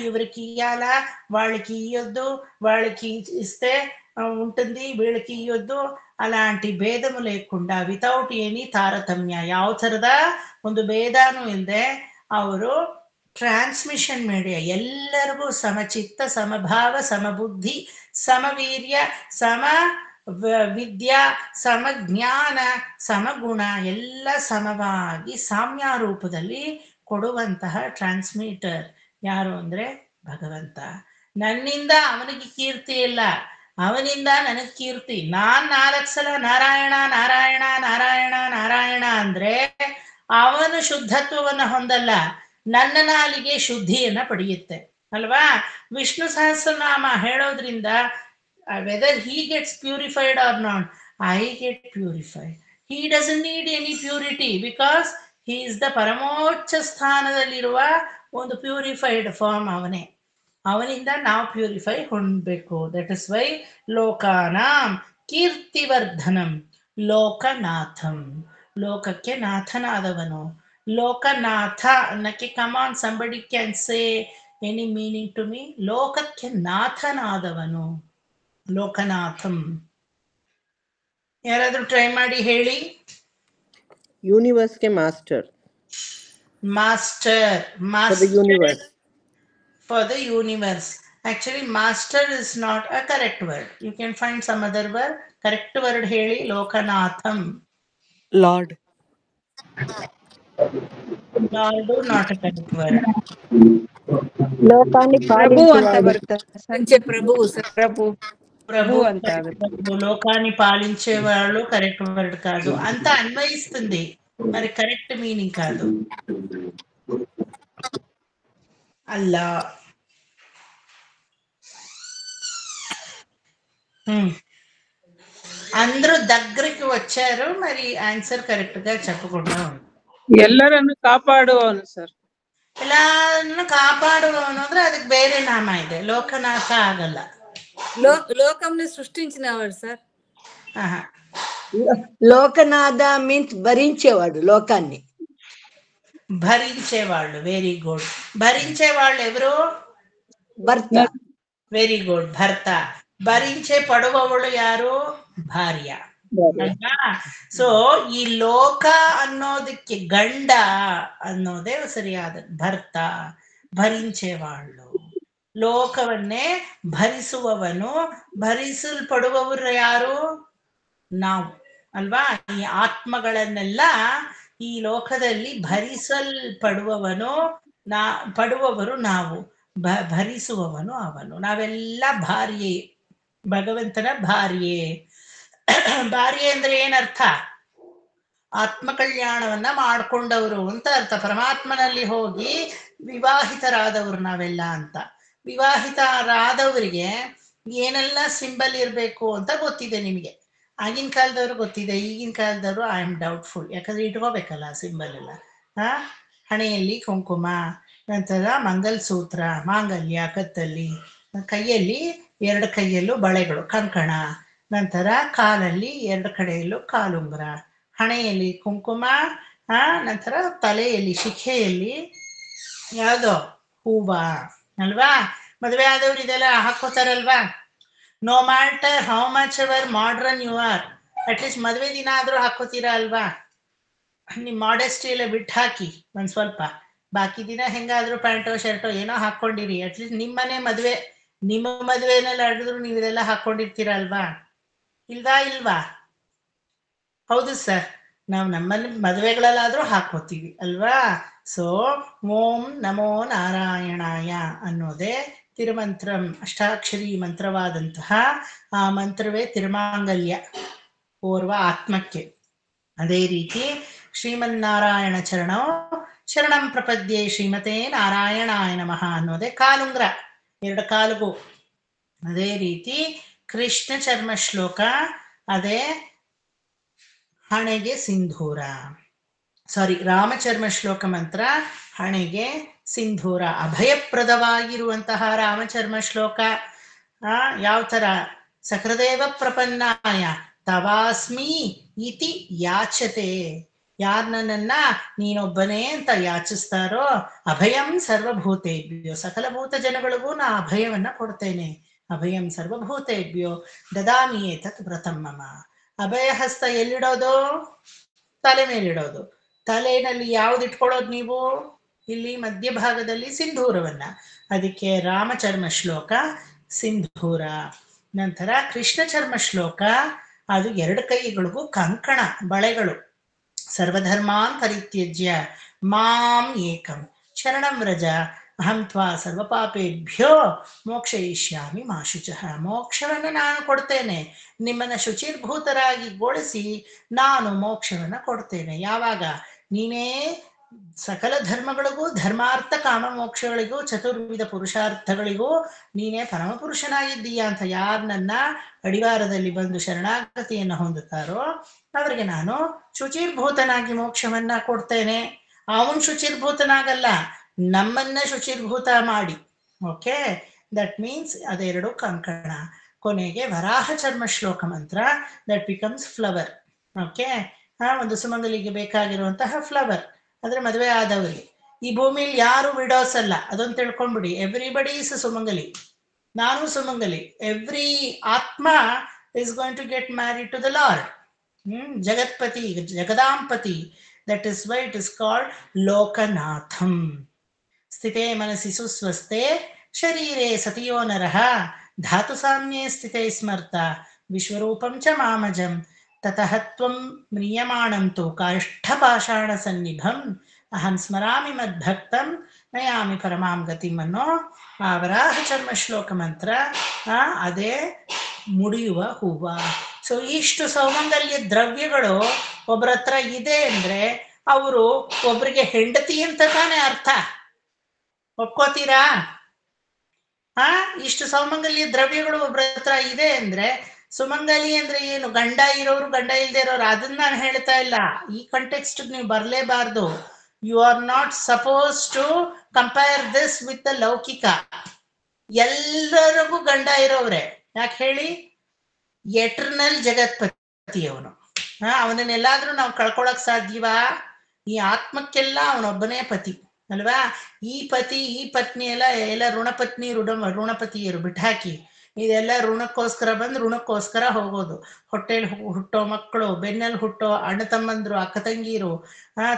ఇవరికి ఇయ్యాల, వాళ్ళకి ఇయ్యొద్దు, వాళ్ళకి ఇస్తే ఉంటుంది, వీళ్ళకి ఇయ్యొద్దు, అలాంటి భేదము లేకుండా ವಿತೌಟ್ ಎನಿ ತಾರತಮ್ಯ, ಯಾವ ಥರದ ಒಂದು ಭೇದನೂ ಇಲ್ಲದೆ ಅವರು ಟ್ರಾನ್ಸ್ಮಿಷನ್ ಮೀಡಿಯಾ, ಎಲ್ಲರಿಗೂ ಸಮಚಿತ್ತ, ಸಮಭಾವ, ಸಮಬುದ್ಧಿ, ಸಮವೀರ್ಯ, ಸಮ ವಿದ್ಯಾ, ಸಮಜ್ಞಾನ, ಸಮಗುಣ ಎಲ್ಲ ಸಮವಾಗಿ ಸಾಮ್ಯ ರೂಪದಲ್ಲಿ ಕೊಡುವಂತಹ ಟ್ರಾನ್ಸ್ಮಿಟರ್ ಯಾರು ಅಂದ್ರೆ ಭಗವಂತ. ನನ್ನಿಂದ ಅವನಿಗೆ ಕೀರ್ತಿ ಇಲ್ಲ, ಅವನಿಂದ ನನಗೆ ಕೀರ್ತಿ. ನಾನ್ 4 ಸಲ ನಾರಾಯಣ ನಾರಾಯಣ ನಾರಾಯಣ ನಾರಾಯಣ ಅಂದ್ರೆ ಅವನು ಶುದ್ಧತ್ವವನ್ನ ಹೊಂದಲ್ಲ, ನನ್ನ ನಾಲಿಗೆ ಶುದ್ಧಿಯನ್ನ ಪಡೆಯುತ್ತೆ ಅಲ್ವಾ? ವಿಷ್ಣು ಸಹಸ್ರನಾಮ ಹೇಳೋದ್ರಿಂದ weather he gets purified or not, I get purified. He doesn't need any purity because he is the ಪರಮೋಚ್ಚ ಸ್ಥಾನದಲ್ಲಿರುವ ಒಂದು ಪ್ಯೂರಿಫೈಡ್ ಫಾರ್ಮ್ ಅವನೇ. ಅವನಿಂದ ನಾವು ಪ್ಯೂರಿಫೈ ಹೊಂದಬೇಕು. ದಟ್ ಇಸ್ ವೈ ಲೋಕಾನಾಂ ಕೀರ್ತಿವರ್ಧನಂ ಲೋಕನಾಥಂ, ಲೋಕಕ್ಕೆ ನಾಥನಾದವನು. ಲೋಕನಾಥ ಅನ್ನಕ್ಕೆ come on somebody can say any meaning to me. ಲೋಕಕ್ಕೆ ನಾಥನಾದವನು ಲೋಕನಾಥಂ. ಯಾರಾದ್ರೂ ಟ್ರೈ ಮಾಡಿ ಹೇಳಿ. ಯೂನಿವರ್ಸ್ಗೆ master. Master, master universe. For the universe. Actually, master is not a correct word. You can find some other word. Correct word heli Lokanatham. Lord. Lord not a correct word. ಲೋಕಾನಿ ಪ್ರಭು ಅಂತ ಬರುತ್ತೆ ಅಂಚೆ ಪ್ರಭು ಸರ್. ಪ್ರಭು Prabhu ಅಂತ ಆಗುತ್ತೆ. లోకాన్ని పాలించే వాళ్ళు కరెక్ట్ వర్డ్ కాదు, అంత అన్వయిస్తుంది మరి కరెక్ట్ మీనింగ్ కాదు. అల్లా అందరూ దగ్గరికి వచ్చారు, మరి ఆన్సర్ కరెక్ట్ గా చెప్పకుండా ఉంది. ಎಲ್ಲರನ್ನು ಕಾಪಾಡುವವನು ಸರ್. ಎಲ್ಲಾರನ್ನು ಕಾಪಾಡುವವನು ಅಂದ್ರೆ ಅದಕ್ಕೆ ಬೇರೆ ನಾಮ ಇದೆ, ಲೋಕನಾಥ ಆಗಲ್ಲ. లోకంని సృష్టించినవాడు సార్. లోకనాథ మీన్స్ భరించేవాడు లోకాన్ని. భరించేవాళ్ళు, వెరీ గుడ్. భరించేవాళ్ళు ఎవరు? భర్త. వెరీ గుడ్, భర్త. భరించే పಡುವವಳು ಯಾರು? ಭಾರ್ಯ ಅಲ್ವಾ? ಸೊ ಈ ಲೋಕ ಅನ್ನೋದಕ್ಕೆ ಗಂಡ ಅನ್ನೋದೇ ಸರಿಯಾದ ಭರ್ತ. ಭರಿಂಚೇವಾಳು, ಲೋಕವನ್ನೇ ಭರಿಸುವವನು. ಭರಿಸಲ್ಪಡುವವರು ಯಾರು? ನಾವು ಅಲ್ವಾ? ಈ ಆತ್ಮಗಳನ್ನೆಲ್ಲ ಈ ಲೋಕದಲ್ಲಿ ಭರಿಸಲ್ಪಡುವವನು ಪಡುವವರು ನಾವು, ಭರಿಸುವವನು ಅವನು. ನಾವೆಲ್ಲ ಭಾರ್ಯೆ, ಭಗವಂತನ ಭಾರ್ಯೆ. ಭಾರ್ಯೆ ಅಂದ್ರೆ ಏನರ್ಥ? ಆತ್ಮ ಕಲ್ಯಾಣವನ್ನ ಮಾಡ್ಕೊಂಡವರು ಅಂತ ಅರ್ಥ. ಪರಮಾತ್ಮನಲ್ಲಿ ಹೋಗಿ ವಿವಾಹಿತರಾದವರು ನಾವೆಲ್ಲ ಅಂತ. ವಿವಾಹಿತರಾದವರಿಗೆ ಏನೆಲ್ಲ ಸಿಂಬಲ್ ಇರಬೇಕು ಅಂತ ಗೊತ್ತಿದೆ ನಿಮಗೆ. ಆಗಿನ ಕಾಲದವ್ರು ಗೊತ್ತಿದೆ, ಈಗಿನ ಕಾಲದವರು ಐ ಆಮ್ ಡೌಟ್ಫುಲ್. ಯಾಕಂದ್ರೆ ಇಟ್ಕೋಬೇಕಲ್ಲ ಸಿಂಬಲ್ ಎಲ್ಲ. ಹಣೆಯಲ್ಲಿ ಕುಂಕುಮ, ನಂತರ ಮಂಗಲಸೂತ್ರ, ಮಾಂಗಲ್ಯ ಕತ್ತಲ್ಲಿ, ಕೈಯಲ್ಲಿ 2 ಕೈಯಲ್ಲೂ ಬಳೆಗಳು, ಕಂಕಣ, ನಂತರ ಕಾಲಲ್ಲಿ 2 ಕಡೆಯಲ್ಲೂ ಕಾಲುಂಗುರ, ಹಣೆಯಲ್ಲಿ ಕುಂಕುಮ, ನಂತರ ತಲೆಯಲ್ಲಿ ಶಿಖೆಯಲ್ಲಿ ಯಾವ್ದೋ ಹೂವ ಅಲ್ವಾ? ಮದುವೆ ಆದವ್ರು ಇದೆಲ್ಲ ಹಾಕೋತಾರಲ್ವಾ? No matter how much ever modern you are, at least ಮದುವೆ ದಿನ ಆದ್ರೂ ಹಾಕೋತೀರಾ ಅಲ್ವಾ? ನಿಮ್ ಮಾಡೆಸ್ಟಿ ಎಲ್ಲ ಬಿಟ್ಟು ಹಾಕಿ ಒಂದ್ ಸ್ವಲ್ಪ. ಬಾಕಿ ದಿನ ಹೆಂಗಾದ್ರೂ ಪ್ಯಾಂಟೋ ಶರ್ಟೋ ಏನೋ ಹಾಕೊಂಡಿರಿ. ಅಟ್ಲೀಸ್ಟ್ ನಿಮ್ಮನೆ ಮದ್ವೆ, ನಿಮ್ಮ ಮದ್ವೆನಲ್ಲಿ ಆಡಿದ್ರು ನೀವು ಇದೆಲ್ಲ ಹಾಕೊಂಡಿರ್ತೀರ ಅಲ್ವಾ? ಇಲ್ವಾ? ಹೌದು ಸರ್, ನಾವು ನಮ್ಮಲ್ಲಿ ಮದುವೆಗಳಲ್ಲಾದ್ರೂ ಹಾಕೋತೀವಿ ಅಲ್ವಾ? ಸೊ ಓಂ ನಮೋ ನಾರಾಯಣಾಯ ಅನ್ನೋದೇ ತಿರುಮಂತ್ರಂ, ಅಷ್ಟಾಕ್ಷರಿ ಮಂತ್ರವಾದಂತಹ ಆ ಮಂತ್ರವೇ ತಿರುಮಾಂಗಲ್ಯ ಓರ್ವ ಆತ್ಮಕ್ಕೆ. ಅದೇ ರೀತಿ ಶ್ರೀಮನ್ನಾರಾಯಣ ಚರಣೋ ಶರಣಂ ಪ್ರಪದ್ಯೆ ಶ್ರೀಮತೆ ನಾರಾಯಣಾಯ ನಮಃ ಅನ್ನೋದೇ ಕಾಲುಂಗ್ರ, 2 ಕಾಲುಗೂ. ಅದೇ ರೀತಿ ಕೃಷ್ಣ ಚರ್ಮ ಶ್ಲೋಕ, ಅದೇ ಹಣೆಗೆ ಸಿಂಧೂರ. ರಾಮಚರ್ಮ ಶ್ಲೋಕ ಮಂತ್ರ, ಹಣೆಗೆ ಸಿಂಧೂರ. ಅಭಯಪ್ರದವಾಗಿರುವಂತಹ ರಾಮಚರ್ಮ ಶ್ಲೋಕ ಯಾವ ತರ? ಸಕೃದೇವ ಪ್ರಪನ್ನಾಯ ತವಾಸ್ಮಿ ಇತಿ ಯಾಚತೆ. ಯಾರ್ ನನ್ನನ್ನ ನೀನೊಬ್ಬನೇ ಅಂತ ಯಾಚಿಸ್ತಾರೋ, ಅಭಯಂ ಸರ್ವಭೂತೇಭ್ಯೋ, ಸಕಲ ಭೂತ ಜನಗಳಿಗೂ ನಾ ಅಭಯವನ್ನ ಕೊಡ್ತೇನೆ. ಅಭಯಂ ಸರ್ವಭೂತೇಭ್ಯೋ ದದಾಮಿ ಏತತ್ ವ್ರತಂ ಮಮ. ಅಭಯ ಹಸ್ತ ಎಲ್ಲಿಡೋದು? ತಲೆ ಮೇಲಿಡೋದು. ತಲೆಯಲ್ಲಿ ಯಾವ್ದು ಇಟ್ಕೊಳ್ಳೋದು ನೀವು? ಇಲ್ಲಿ ಮಧ್ಯಭಾಗದಲ್ಲಿ ಸಿಂಧೂರವನ್ನ. ಅದಕ್ಕೆ ರಾಮಚರ್ಮ ಶ್ಲೋಕ ಸಿಂಧೂರ. ನಂತರ ಕೃಷ್ಣ ಚರ್ಮ ಶ್ಲೋಕ, ಅದು 2 ಕೈಗಳಿಗೂ ಕಂಕಣ, ಬಳೆಗಳು. ಸರ್ವಧರ್ಮಾನ್ ಪರಿತ್ಯಜ್ಯ ಮಾಂ ಏಕಂ ಶರಣಂ ವ್ರಜ ಅಹಂ ತ್ವಾ ಸರ್ವಪಾಪೇಭ್ಯೋ ಮೋಕ್ಷಯಿಷ್ಯಾಮಿ ಮಾ ಶುಚಃ. ಮೋಕ್ಷವನ್ನು ನಾನು ಕೊಡ್ತೇನೆ, ನಿಮ್ಮನ್ನು ಶುಚಿರ್ಭೂತರಾಗಿಗೊಳಿಸಿ ನಾನು ಮೋಕ್ಷವನ್ನು ಕೊಡ್ತೇನೆ. ಯಾವಾಗ? ನೀನೇ ಸಕಲ ಧರ್ಮಗಳಿಗೂ, ಧರ್ಮಾರ್ಥ ಕಾಮ ಮೋಕ್ಷಗಳಿಗೂ, ಚತುರ್ವಿಧ ಪುರುಷಾರ್ಥಗಳಿಗೂ ನೀನೇ ಪರಮಪುರುಷನಾಗಿದ್ದೀಯಾ ಅಂತ ಯಾರು ನನ್ನ ಅಡಿವಾರದಲ್ಲಿ ಬಂದು ಶರಣಾಗತಿಯನ್ನು ಹೊಂದುತ್ತಾರೋ ಅವರಿಗೆ ನಾನು ಶುಚಿರ್ಭೂತನಾಗಿ ಮೋಕ್ಷವನ್ನ ಕೊಡ್ತೇನೆ. ಅವನು ಶುಚಿರ್ಭೂತನಾಗಲ್ಲ, ನಮ್ಮನ್ನ ಶುಚಿರ್ಭೂತ ಮಾಡಿ. ಓಕೆ, ದಟ್ ಮೀನ್ಸ್ ಅದೆರಡು ಕಂಕಣ. ಕೊನೆಗೆ ವರಾಹ ಚರ್ಮ ಶ್ಲೋಕ ಮಂತ್ರ, ದಟ್ ಬಿಕಮ್ಸ್ ಫ್ಲವರ್. ಓಕೆ, ಒಂದು ಸುಮಂಗಲಿಗೆ ಬೇಕಾಗಿರುವಂತಹ ಫ್ಲವರ್ ಅಂದ್ರೆ ಮದುವೆ ಆದವರಿಗೆ. ಈ ಭೂಮಿಲಿ ಯಾರು ವಿಡೋಸ್ ಅಲ್ಲ, ಅದೊಂದು ತಿಳ್ಕೊಂಡ್ಬಿಡಿ. ಎವ್ರಿಬಡಿ ಇಸ್ ಸುಮಂಗಲಿ, ನಾನು ಸುಮಂಗಲಿ. Every atma is going to get married to the lord. Jagatpati, Jagadampati. That is why it is called Lokanatham. ಸ್ಥಿತೇ ಮನಸಿ ಸುಸ್ವಸ್ತೆ ಶರೀರೇ ಸತಿಯೋ ನರಃ ಧಾತು ಸಾಮ್ಯೇ ಸ್ಥಿತೇ ಸ್ಮರ್ತ ವಿಶ್ವರೂಪಂ ಚ ಮಾಮಜಂ ತತಃ ತ್ವಂ ಮ್ರಿಯಮಾಣಂ ತು ಕಾಷ್ಠಪಾಷಾಣ ಸನ್ನಿಭಂ ಅಹಂ ಸ್ಮರಾಮಿ ಮದ್ಭಕ್ತಂ ನಯಾಮಿ ಪರಮಾಂ ಗತಿಂ ಅನ್ನೋ ಆ ವರಾಹ ಚರ್ಮ ಶ್ಲೋಕ ಮಂತ್ರ ಅದೇ ಮುಡಿಯುವ ಹೂವ. ಸೊ ಇಷ್ಟು ಸೌಮಂಗಲ್ಯ ದ್ರವ್ಯಗಳು ಒಬ್ಬರ ಹತ್ರ ಇದೆ ಅಂದ್ರೆ ಅವರು ಒಬ್ರಿಗೆ ಹೆಂಡತಿ ಅಂತ ತಾನೇ ಅರ್ಥ. ಒಪ್ಕೋತೀರಾ? ಇಷ್ಟು ಸೌಮಂಗಲ್ಯ ದ್ರವ್ಯಗಳು ಒಬ್ರ ಹತ್ರ ಇದೆ ಅಂದ್ರೆ, ಸುಮಂಗಲಿ ಅಂದ್ರೆ ಏನು? ಗಂಡ ಇರೋರು, ಗಂಡ ಇಲ್ದೇ ಇರೋರು. ಅದನ್ನ ನಾನು ಹೇಳ್ತಾ ಇಲ್ಲ. ಈ ಕಂಟೆಕ್ಸ್ಟ್ ನೀವು ಬರಲೇಬಾರ್ದು. You are not suppose to compare this with the laukika. ಎಲ್ಲರಿಗೂ ಗಂಡ ಇರೋವ್ರೆ. ಯಾಕೆ ಹೇಳಿ? ಎಟರ್ನಲ್ ಜಗತ್ಪತಿ ಅವನು. ಅವನನ್ನೆಲ್ಲಾದ್ರೂ ನಾವು ಕಳ್ಕೊಳಕ್ ಸಾಧ್ಯವಾ? ಈ ಆತ್ಮಕ್ಕೆಲ್ಲ ಅವನೊಬ್ಬನೇ ಪತಿ ಅಲ್ವಾ? ಈ ಪತಿ ಈ ಪತ್ನಿ ಎಲ್ಲ ಋಣಪತ್ನಿ ಋಣಪತಿಯರು ಬಿಟ್ಟಾಕಿ, ಇದೆಲ್ಲ ಋಣಕ್ಕೋಸ್ಕರ ಬಂದು ಋಣಕ್ಕೋಸ್ಕರ ಹೋಗೋದು. ಹೊಟ್ಟೆಲಿ ಹುಟ್ಟೋ ಮಕ್ಕಳು, ಬೆನ್ನಲ್ಲಿ ಹುಟ್ಟೋ ಅಣ್ಣ ತಮ್ಮಂದ್ರು, ಅಕ್ಕ ತಂಗೀರು,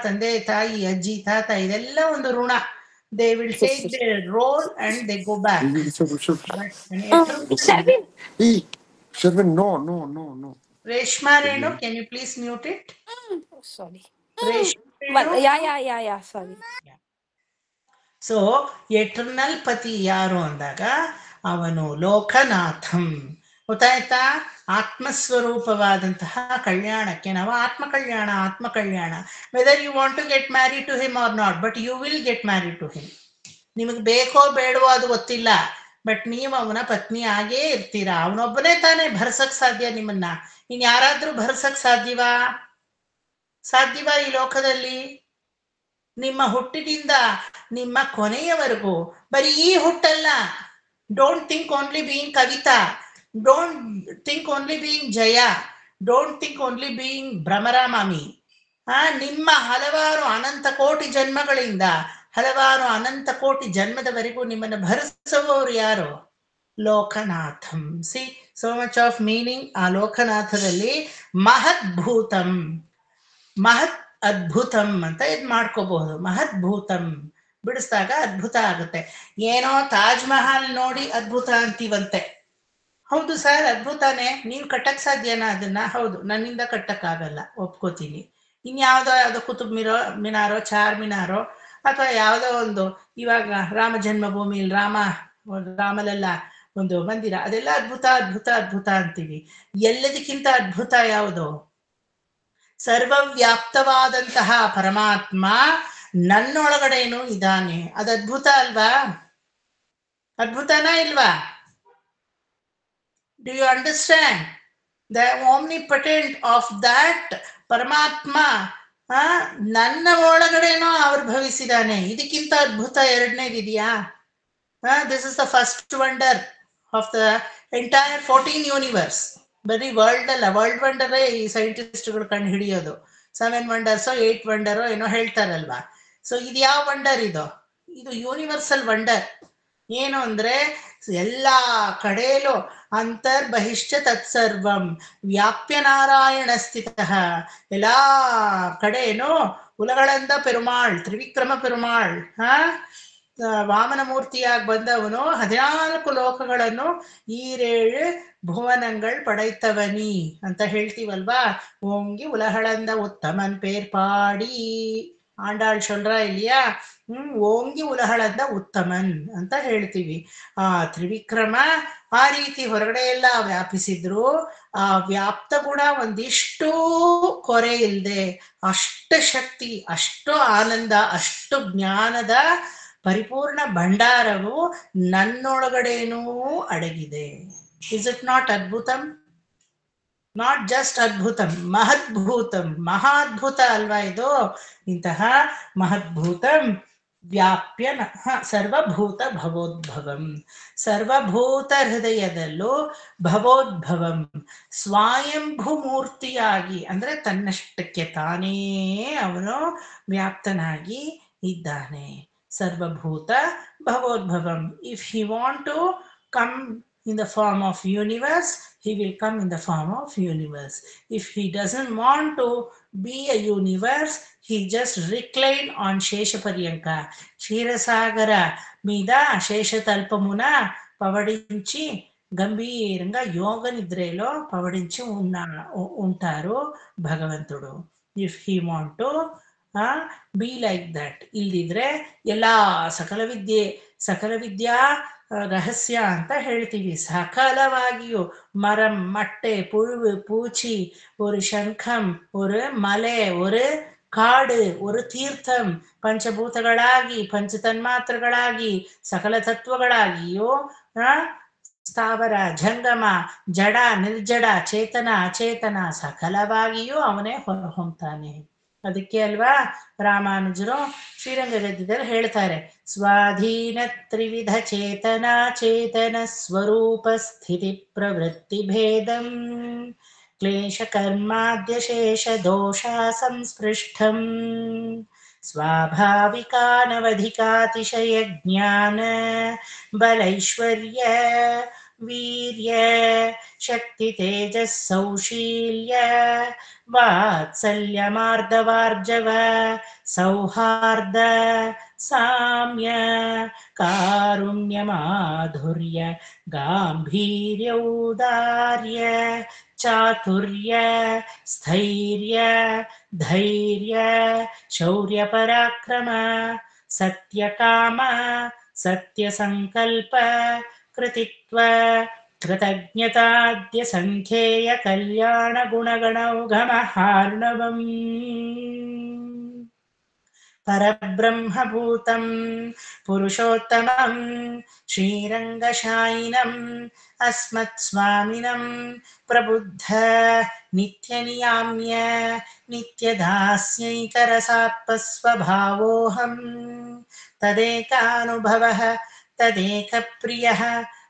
ತಂದೆ ತಾಯಿ, ಅಜ್ಜಿ ತಾತ, ಇದೆಲ್ಲ ಒಂದು ಋಣ. They will take their role and they go back. Reshma Renu, can you please mute it? Sorry. Reshma Yeah, sorry. So eternal pati ಯಾರು ಅಂದಾಗ ಅವನು ಲೋಕನಾಥಂ. ಗೊತ್ತಾಯ್ತಾ? ಆತ್ಮಸ್ವರೂಪವಾದಂತಹ ಕಲ್ಯಾಣಕ್ಕೆ ನಾವು ಆತ್ಮಕಲ್ಯಾಣ. Whether you want to get married to him or not, but you will get married to him. ನಿಮಗೆ ಬೇಕೋ ಬೇಡವೋ ಅದು ಗೊತ್ತಿಲ್ಲ, ಬಟ್ ನೀವು ಅವನ ಪತ್ನಿ ಆಗೇ ಇರ್ತೀರಾ. ಅವನೊಬ್ಬನೇ ತಾನೇ ಭರಿಸಕ್ ಸಾಧ್ಯ ನಿಮ್ಮನ್ನ. ಇನ್ ಯಾರಾದ್ರೂ ಭರಿಸಕ್ ಸಾಧ್ಯವಾ ಈ ಲೋಕದಲ್ಲಿ? ನಿಮ್ಮ ಹುಟ್ಟಿನಿಂದ ನಿಮ್ಮ ಕೊನೆಯವರೆಗೂ ಬರೀ ಈ ಹುಟ್ಟಲ್ಲ. Don't think only being Kavita, don't think only being Jaya, don't think only being Bhramara mami. ನಿಮ್ಮ ಹಲವಾರು ಅನಂತ ಕೋಟಿ ಜನ್ಮಗಳಿಂದ ಹಲವಾರು ಅನಂತ ಕೋಟಿ ಜನ್ಮದವರೆಗೂ ನಿಮ್ಮನ್ನು ಭರಿಸುವವರು ಯಾರು? Lokanatham. See, so much of meaning ಆ ಲೋಕನಾಥದಲ್ಲಿ. ಮಹದ್ಭೂತಂ, ಮಹತ್ ಅದ್ಭುತಂ ಅಂತ ಇದು ಮಾಡ್ಕೋಬಹುದು. ಮಹದ್ಭೂತಂ ಬಿಡಿಸಿದಾಗ ಅದ್ಭುತ ಆಗುತ್ತೆ. ಏನೋ ತಾಜ್ ಮಹಲ್ ನೋಡಿ ಅದ್ಭುತ ಅಂತೀವಂತೆ. ಹೌದು ಸರ್, ಅದ್ಭುತನೇ. ನೀವು ಕಟ್ಟಕ್ ಸಾಧ್ಯನಾ ಅದನ್ನ? ಹೌದು, ನನ್ನಿಂದ ಕಟ್ಟಕ್ಕಾಗಲ್ಲ, ಒಪ್ಕೋತೀನಿ. ಯಾವ್ದೋ ಕುತುಬ್ ಮಿನಾರೋ, ಚಾರ್ ಮಿನಾರೋ, ಅಥವಾ ಯಾವುದೋ ಒಂದು ಇವಾಗ ರಾಮ ಜನ್ಮಭೂಮಿಲಿ ರಾಮಲೆಲ್ಲ ಒಂದು ಮಂದಿರ, ಅದೆಲ್ಲ ಅದ್ಭುತ ಅಂತೀವಿ. ಎಲ್ಲದಕ್ಕಿಂತ ಅದ್ಭುತ ಯಾವುದು? ಸರ್ವವ್ಯಾಪ್ತವಾದಂತಹ ಪರಮಾತ್ಮ ನನ್ನೊಳಗಡೆನೂ ಇದ್ದಾನೆ. ಅದು ಅದ್ಭುತ ಅಲ್ವಾ? ಅದ್ಭುತನಾ ಇಲ್ವಾ? Do you understand? The omnipotent of that paramatma ನನ್ನ ಒಳಗಡೆನೋ ಆವಿರ್ಭವಿಸಿದಾನೆ. ಇದಕ್ಕಿಂತ ಅದ್ಭುತ ಎರಡನೇದಿದೆಯಾ? This is the first wonder of the entire 14 universe. ಬರೀ ವರ್ಲ್ಡ್ ಅಲ್ಲ, ವರ್ಲ್ಡ್ ವಂಡರೇ ಈ ಸೈಂಟಿಸ್ಟ್ಗಳು ಕಂಡು ಹಿಡಿಯೋದು. 7 ವಂಡರ್ಸೋ 8 ವಂಡರೋ ಏನೋ ಹೇಳ್ತಾರಲ್ವಾ. ಸೊ ಇದು ಯಾವ ವಂಡರ್? ಇದು ಯೂನಿವರ್ಸಲ್ ವಂಡರ್. ಏನು ಅಂದ್ರೆ ಎಲ್ಲಾ ಕಡೆಯಲ್ಲೂ ಅಂತರ್ಬಹಿಶ್ಚ ತತ್ಸರ್ವಂ ವ್ಯಾಪ್ಯ ನಾರಾಯಣ ಸ್ಥಿತಃ. ಎಲ್ಲಾ ಕಡೆಯೇನು ಉಲಗಳಂದ ಪೆರುಮಾಳ್, ತ್ರಿವಿಕ್ರಮ ಪೆರುಮಾಳ್ ವಾಮನ ಮೂರ್ತಿಯಾಗಿ ಬಂದವನು 14 ಲೋಕಗಳನ್ನು ಈರೇಳು ಭುವನங்கள் ಪಡೈತವನಿ ಅಂತ ಹೇಳ್ತೀವಲ್ವಾ. ಓಂಗಿ ಉಲಹಳಂದ ಉತ್ತಮನ್ ಪೇರ್ ಪಾಡಿ ಆಂಡಾಳ್ ಶೊಲ್ರ ಇಲ್ಲಿಯಾ ಓಂಗಿ ಉಲಹಳದ ಉತ್ತಮನ್ ಅಂತ ಹೇಳ್ತೀವಿ. ಆ ತ್ರಿವಿಕ್ರಮ ಆ ರೀತಿ ಹೊರಗಡೆ ಎಲ್ಲ ವ್ಯಾಪಿಸಿದ್ರು, ಆ ವ್ಯಾಪ್ತ ಗುಣ ಒಂದಿಷ್ಟು ಕೊರೆ ಇಲ್ಲದೆ ಅಷ್ಟು ಶಕ್ತಿ, ಅಷ್ಟು ಆನಂದ, ಅಷ್ಟು ಜ್ಞಾನದ ಪರಿಪೂರ್ಣ ಭಂಡಾರವು ನನ್ನೊಳಗಡೆನೂ ಅಡಗಿದೆ. Is it not adbhutam? Not just adbhutam, mahadbhutam, ಮಹಾದ್ಭುತ ಅಲ್ವಾ ಇದು? ಇಂತಹ ಮಹದ್ಭೂತಂ ವ್ಯಾಪ್ಯ ಸರ್ವಭೂತ ಭವೋದ್ಭವಂ, ಸರ್ವಭೂತ ಹೃದಯದಲ್ಲೂ ಭವೋದ್ಭವಂ, ಸ್ವಯಂಭೂ ಮೂರ್ತಿಯಾಗಿ ಅಂದ್ರೆ ತನ್ನಷ್ಟಕ್ಕೆ ತಾನೇ ಅವನು ವ್ಯಾಪ್ತನಾಗಿ ಇದ್ದಾನೆ. ಸರ್ವಭೂತ ಭವೋದ್ಭವಂ. If he want to come in the form of universe, he will come in the form of universe. If he doesn't want to be a universe, he just recline on Sheshaparyanka. క్షీరసాగర మీద శేషతల్పమున పవడించి గంభీరంగా యోగ నిద్రలో పవడించి ఉంటారు భగవంతుడు. If he want to be like that, ಇಲ್ದಿದ್ರೆ ಎಲ್ಲಾ ಸಕಲ ವಿದ್ಯಾ ರಹಸ್ಯ ಅಂತ ಹೇಳ್ತೀವಿ. ಸಕಲವಾಗಿಯೂ ಮರಂ, ಮಟ್ಟೆ, புழு, பூச்சி, ஒரு ಶಂಖಂ, ஒரு ಮಲೆ, ஒரு ಕಾಡು, ஒரு ತೀರ್ಥಂ, ಪಂಚಭೂತಗಳಾಗಿ, ಪಂಚತನ್ಮಾತ್ರಗಳಾಗಿ, ಸಕಲ ತತ್ವಗಳಾಗಿಯೂ ಸ್ಥಾವರ, ಜಂಗಮ, ಜಡ, ನಿರ್ಜಡ, ಚೇತನ, ಅಚೇತನ ಸಕಲವಾಗಿಯೂ ಅವನೇ ಹೊರಹೊಮ್ತಾನೆ. ಅದಕ್ಕೆ ಅಲ್ವಾ ರಾಮಾನುಜರು ಶ್ರೀರಂಗ ಗದ್ಯದಲ್ಲಿ ಹೇಳ್ತಾರೆ, ಸ್ವಾಧೀನ ತ್ರಿವಿಧ ಚೇತನ ಚೇತನ ಸ್ವರೂಪ ಸ್ಥಿತಿ ಪ್ರವೃತ್ತಿ ಭೇದಂ ಕ್ಲೇಶ ಕರ್ಮಾದ್ಯ ಶೇಷ ದೋಷ ಸಂಸ್ಪೃಷ್ಟಂ ಸ್ವಾಭಾವಿಕಾನವಧಿಕಾತಿಶಯ ಜ್ಞಾನ ಬಲೈಶ್ವರ್ಯ ವೀರ್ಯ ಶಕ್ತಿ ತೇಜಸ್ ಸೌಶೀಲ್ಯ ವಾತ್ಸಲ್ಯ ಮಾರ್ದವಾರ್ಜವ ಸೌಹಾರ್ದ ಸಾಮ್ಯ ಕಾರುಣ್ಯ ಮಾಧುರ್ಯ ಗಾಂಭೀರ್ಯ ಔದಾರ್ಯ ಚಾತುರ್ಯ ಸ್ಥೈರ್ಯ ಧೈರ್ಯ ಶೌರ್ಯ ಪರಾಕ್ರಮ ಸತ್ಯಕಾಮ ಸತ್ಯ ಸಂಕಲ್ಪ ಕೃತಿತ್ವ ಕೃತಜ್ಞತಾದ್ಯ ಸಂಖ್ಯೇಯ ಕಲ್ಯಾಣ ಗುಣಗಣೌಘಮಹಾರ್ಣವಂ ಪರಬ್ರಹ್ಮಭೂತಂ ಪುರುಷೋತ್ತಮಂ ಶ್ರೀರಂಗಶಾಯಿನಂ ಅಸ್ಮತ್ ಸ್ವಾಮಿನಂ ಪ್ರಬುದ್ಧ ನಿತ್ಯನಿಯಾಮ್ಯ ನಿತ್ಯದಾಸ್ಯೈಕರಸಾತ್ಮಸ್ವಭಾವೋಹಂ ತದೇಕಾನುಭವಃ ತದೇಕಪ್ರಿಯಃ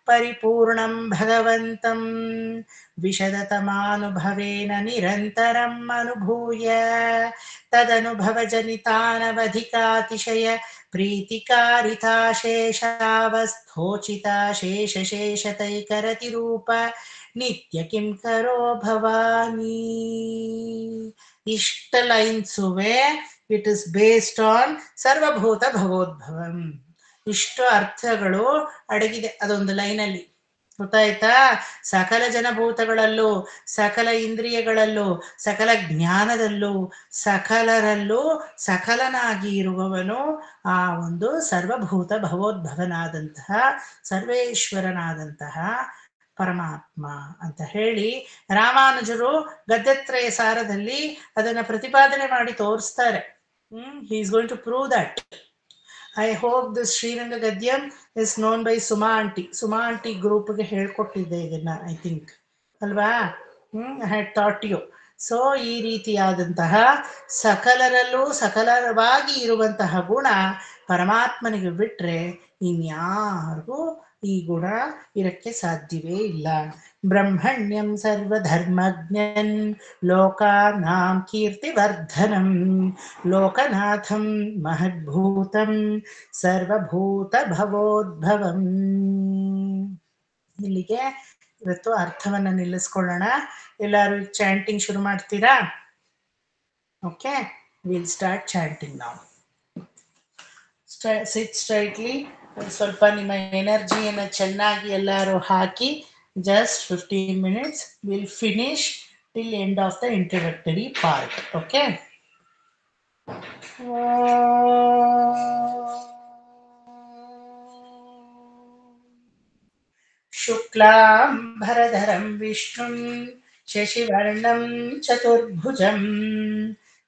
ಪರಿಪೂರ್ಣಂ ಭಗವಂತಂ ವಿಶದತಮಾನುಭವೇನ ನಿರಂತರಂ ಅನುಭೂಯ ತದನುಭವಜನಿತಾನವಧಿಕಾತಿಶಯ ಪ್ರೀತಿಕಾರಿತಾಶೇಷಾವಸ್ಥೋಚಿತಾ ಶೇಷಶೇಷತೈಕರತಿರೂಪ ನಿತ್ಯ ಕಿಂ ಕರೋ ಭವಾನಿ. ಇಷ್ಟ ಲೈನ್ಸುವೆ ಇಟ್ ಇಸ್ ಬೇಸ್ಡ್ ಆನ್ ಸರ್ವಭೂತ ಭವೋದ್ಭವಂ. ಇಷ್ಟು ಅರ್ಥಗಳು ಅಡಗಿದೆ ಅದೊಂದು ಲೈನಲ್ಲಿ, ಗೊತ್ತಾಯ್ತಾ? ಸಕಲ ಜನಭೂತಗಳಲ್ಲೂ, ಸಕಲ ಇಂದ್ರಿಯಗಳಲ್ಲೂ, ಸಕಲ ಜ್ಞಾನದಲ್ಲೂ, ಸಕಲರಲ್ಲೂ ಸಕಲನಾಗಿ ಇರುವವನು ಆ ಒಂದು ಸರ್ವಭೂತ ಭವೋದ್ಭವನಾದಂತಹ ಸರ್ವೇಶ್ವರನಾದಂತಹ ಪರಮಾತ್ಮ ಅಂತ ಹೇಳಿ ರಾಮಾನುಜರು ಗದ್ಯತ್ರಯ ಸಾರದಲ್ಲಿ ಅದನ್ನ ಪ್ರತಿಪಾದನೆ ಮಾಡಿ ತೋರಿಸ್ತಾರೆ. He is going to prove that. I hope this Sriranga Gadyam is known by Suma Aunty. Suma Aunty group ಗೆ ಹೇಳ್ಕೊಟ್ಟಿದ್ದೆ ಇದನ್ನ, ಐ ಥಿಂಕ್ ಅಲ್ವಾ? I had taught you. So ಈ ರೀತಿಯಾದಂತಹ ಸಕಲರಲ್ಲೂ ಸಕಲರವಾಗಿ ಇರುವಂತಹ ಗುಣ ಪರಮಾತ್ಮನಿಗೆ ಬಿಟ್ರೆ ಇನ್ಯಾರಿಗೂ ಈ ಗುಣ ಇರಕ್ಕೆ ಸಾಧ್ಯವೇ ಇಲ್ಲ. ಬ್ರಹ್ಮಣ್ಯಂ ಸರ್ವಧರ್ಮಜ್ಞನ್ ಲೋಕಾನಾಂ ಕೀರ್ತಿವರ್ಧನಂ ಲೋಕನಾಥಂ ಮಹದ್ಭೂತಂ ಸರ್ವಭೂತ ಭವೋದ್ಭವಂ. ಇಲ್ಲಿಗೆ ಇವತ್ತು ಅರ್ಥವನ್ನ ನಿಲ್ಲಿಸ್ಕೊಳ್ಳೋಣ. ಎಲ್ಲರೂ ಚಾಂಟಿಂಗ್ ಶುರು ಮಾಡ್ತೀರಾ? ಓಕೆ, ವಿಲ್ ಸ್ಟಾರ್ಟ್ ಚಾಂಟಿಂಗ್ ನಾವು. ಸಿಟ್ ಸ್ಟ್ರೈಟ್ಲಿ. ಸ್ವಲ್ಪ ನಿಮ್ಮ ಎನರ್ಜಿಯನ್ನು ಚೆನ್ನಾಗಿ ಎಲ್ಲರೂ ಹಾಕಿ just 15 minutes. We'll finish till end of the introductory part. Okay. शुक्लाम्बरधरं विष्णुं शशिवर्णं चतुर्भुजं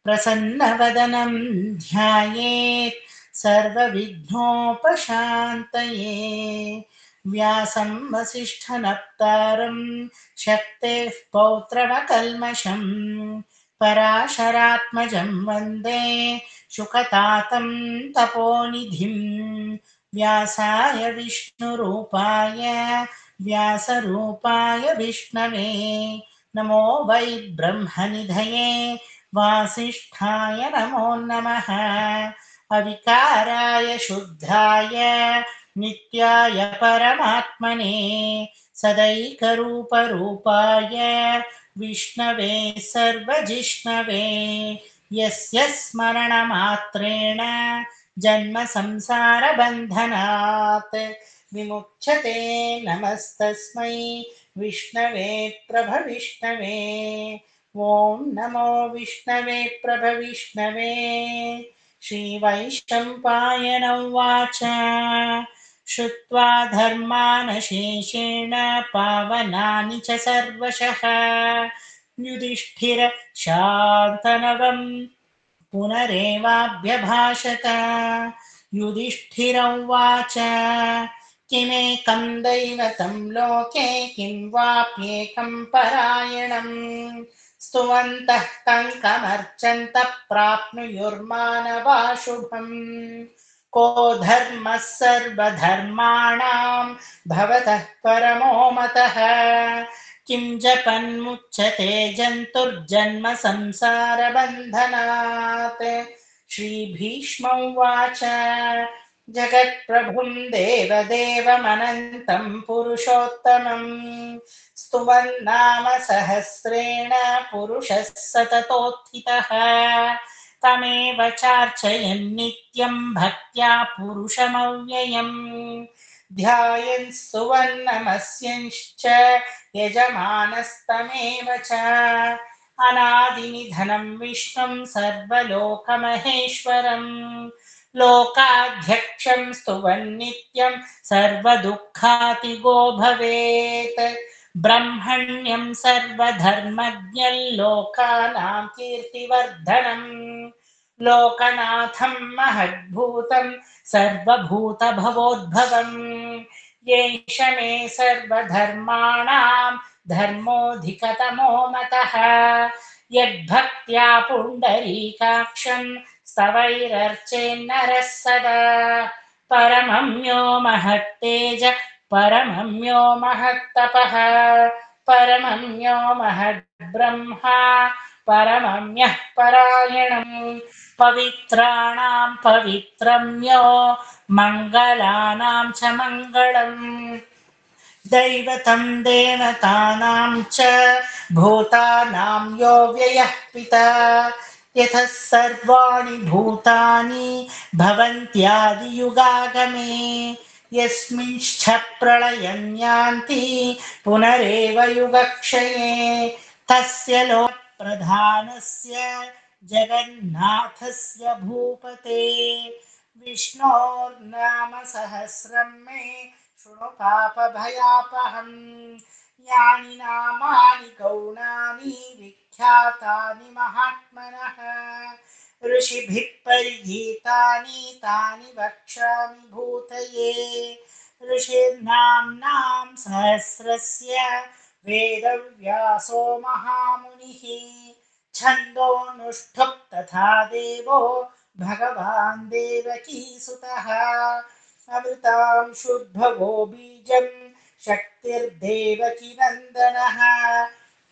प्रसन्नवदनं ध्यायेत् सर्वविघ्नोपशान्तये व्यासं वसिष्ठनप्तारं शक्तेः पौत्रमकल्मषम् पराशरात्मजं वन्दे शुकतातं तपोनिधिम् व्यासाय विष्णुरूपाय व्यासरूपाय विष्णवे नमो वै ब्रह्मनिधये वासिष्ठाय नमो नमः अविकाराय शुद्धाय नित्याय परमात्मने सदैकरूपरूपाय विष्णवे सर्वजिष्णवे यस्य स्मरणमात्रेण जन्म संसार बंधनात् विमुच्यते नमस्तस्मै विष्णवे प्रभविष्णवे ओम नमो विष्णवे प्रभविष्णवे श्रीवैशम्पायन उवाच श्रुत्वा धर्मानशेषेण पावनानि च सर्वशः युधिष्ठिर शान्तनवम् पुनरेवाभ्यभाषत युधिष्ठिर उवाच किमेकं दैवतं लोके किं वाप्येकं परायणम् स्तुवन्तः कङ्कमर्चन्तः प्राप्नुयुर्मानवा शुभम् को धर्मः सर्वधर्माणां भवतः परमो मतः किं जपन्मुच्यते जन्तुर्जन्म संसारबन्धनात् श्रीभीष्म उवाच जगत्प्रभुं देवदेवमनन्तं पुरुषोत्तमं स्तुवन्नाम सहस्रेण पुरुषः सततोत्थितः तमेव चार्चयन् नित्यं भक्त्या पुरुषमव्ययम् ध्यायन् स्तुवन्नमस्यंश्च यजमानस्तमेव च अनादिनिधनं विष्णुं सर्वलोकमहेश्वरं लोकाध्यक्षं स्तुवन्नित्यं सर्वदुःखातिगो भवेत् ब्रह्मण्यं सर्वधर्मज्ञं लोकानां कीर्तिवर्धनम् लोकनाथं महद्भूतं सर्वभूतभवोद्भवम् येष मे सर्वधर्माणां धर्मोऽधिकतमो मतः यद्भक्त्या पुण्डरीकाक्षं स्तवैरर्चेन्नरः सदा परमं यो महत्तेज परमं यो महत्तपः परमं यो महद्ब्रह्मा परमं यः परायणम् पवित्राणां पवित्रं यो मङ्गलानां च मङ्गलम् दैवतं देवतानां च भूतानां यो व्ययः पिता यतः सर्वाणि भूतानि भवन्त्यादियुगागमे यस्मिंश्च प्रलयं यान्ति पुनरेव युगक्षये तस्य लोकप्रधानस्य जगन्नाथस्य भूपते विष्णोर्नाम सहस्रं मे शृणु पापभयापहम् यानि नामानि गौणानि विख्यातानि महात्मनः ऋषिभिः परिगीतानि तानि वक्ष्यामि भूतये ऋषिर्नाम्नां सहस्रस्य वेदव्यासो महामुनिः छन्दोनुष्ठुप् तथा देवो भगवान् देवकीसुतः अमृतां शुद्भवो बीजं शक्तिर्देवकी नन्दनः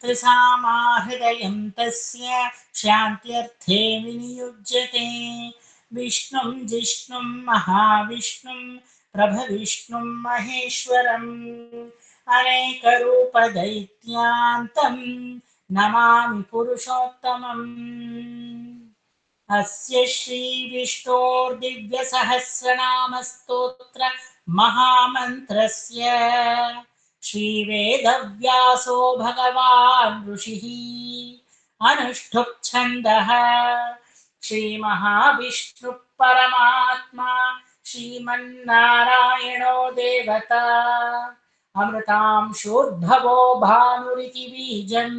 त्रिसामा हृदयं तस्य शान्त्यर्थे विनियुज्यते विष्णुं जिष्णुं महाविष्णुं प्रभविष्णुं महेश्वरम् अनेकरूपदैत्यान्तं नमामि पुरुषोत्तमम् अस्य श्रीविष्णोर्दिव्यसहस्रनामस्तोत्र महामन्त्रस्य श्रीवेदव्यासो भगवान् ऋषिः अनुष्ठुप् छन्दः ಶ್ರೀ ಮಹಾವಿಷ್ಣು ಪರಮಾತ್ಮ ಶ್ರೀಮನ್ನಾರಾಯಣೋ ದೇವತಾ ಅಮೃತಾಂಶೋದ್ಭವೋ ಭಾನುರಿತಿ ಬೀಜಂ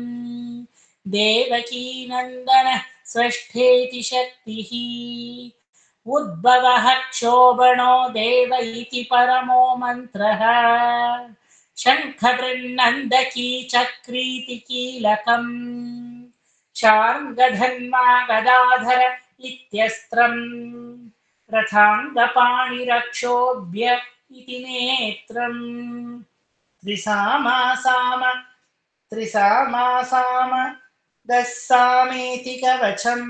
ದೇವಕೀ ನಂದನ ಸ್ವಷ್ಠೇತಿ ಶಕ್ತಿಃ ಉದ್ಭವಃ ಕ್ಷೋಭಣೋ ದೇವ ಇತಿ ಪರಮೋ ಮಂತ್ರಃ ಶಂಖಬೃನ್ನಂದಕೀ ಚಕ್ರೀತಿ ಕೀಲಕಂ ಶಾರ್ಂಗಧನ್ವಾ ಗದಾಧರ ಇತ್ಯಸ್ತ್ರಂ ರಥಾಂಗಪಾಣಿರಕ್ಷೋಭ್ಯ ಇತಿ ನೇತ್ರಂ ತ್ರಿಸಾಮಾಸಾಮ ದಸ್ಸಾಮೇತಿ ಕವಚಂ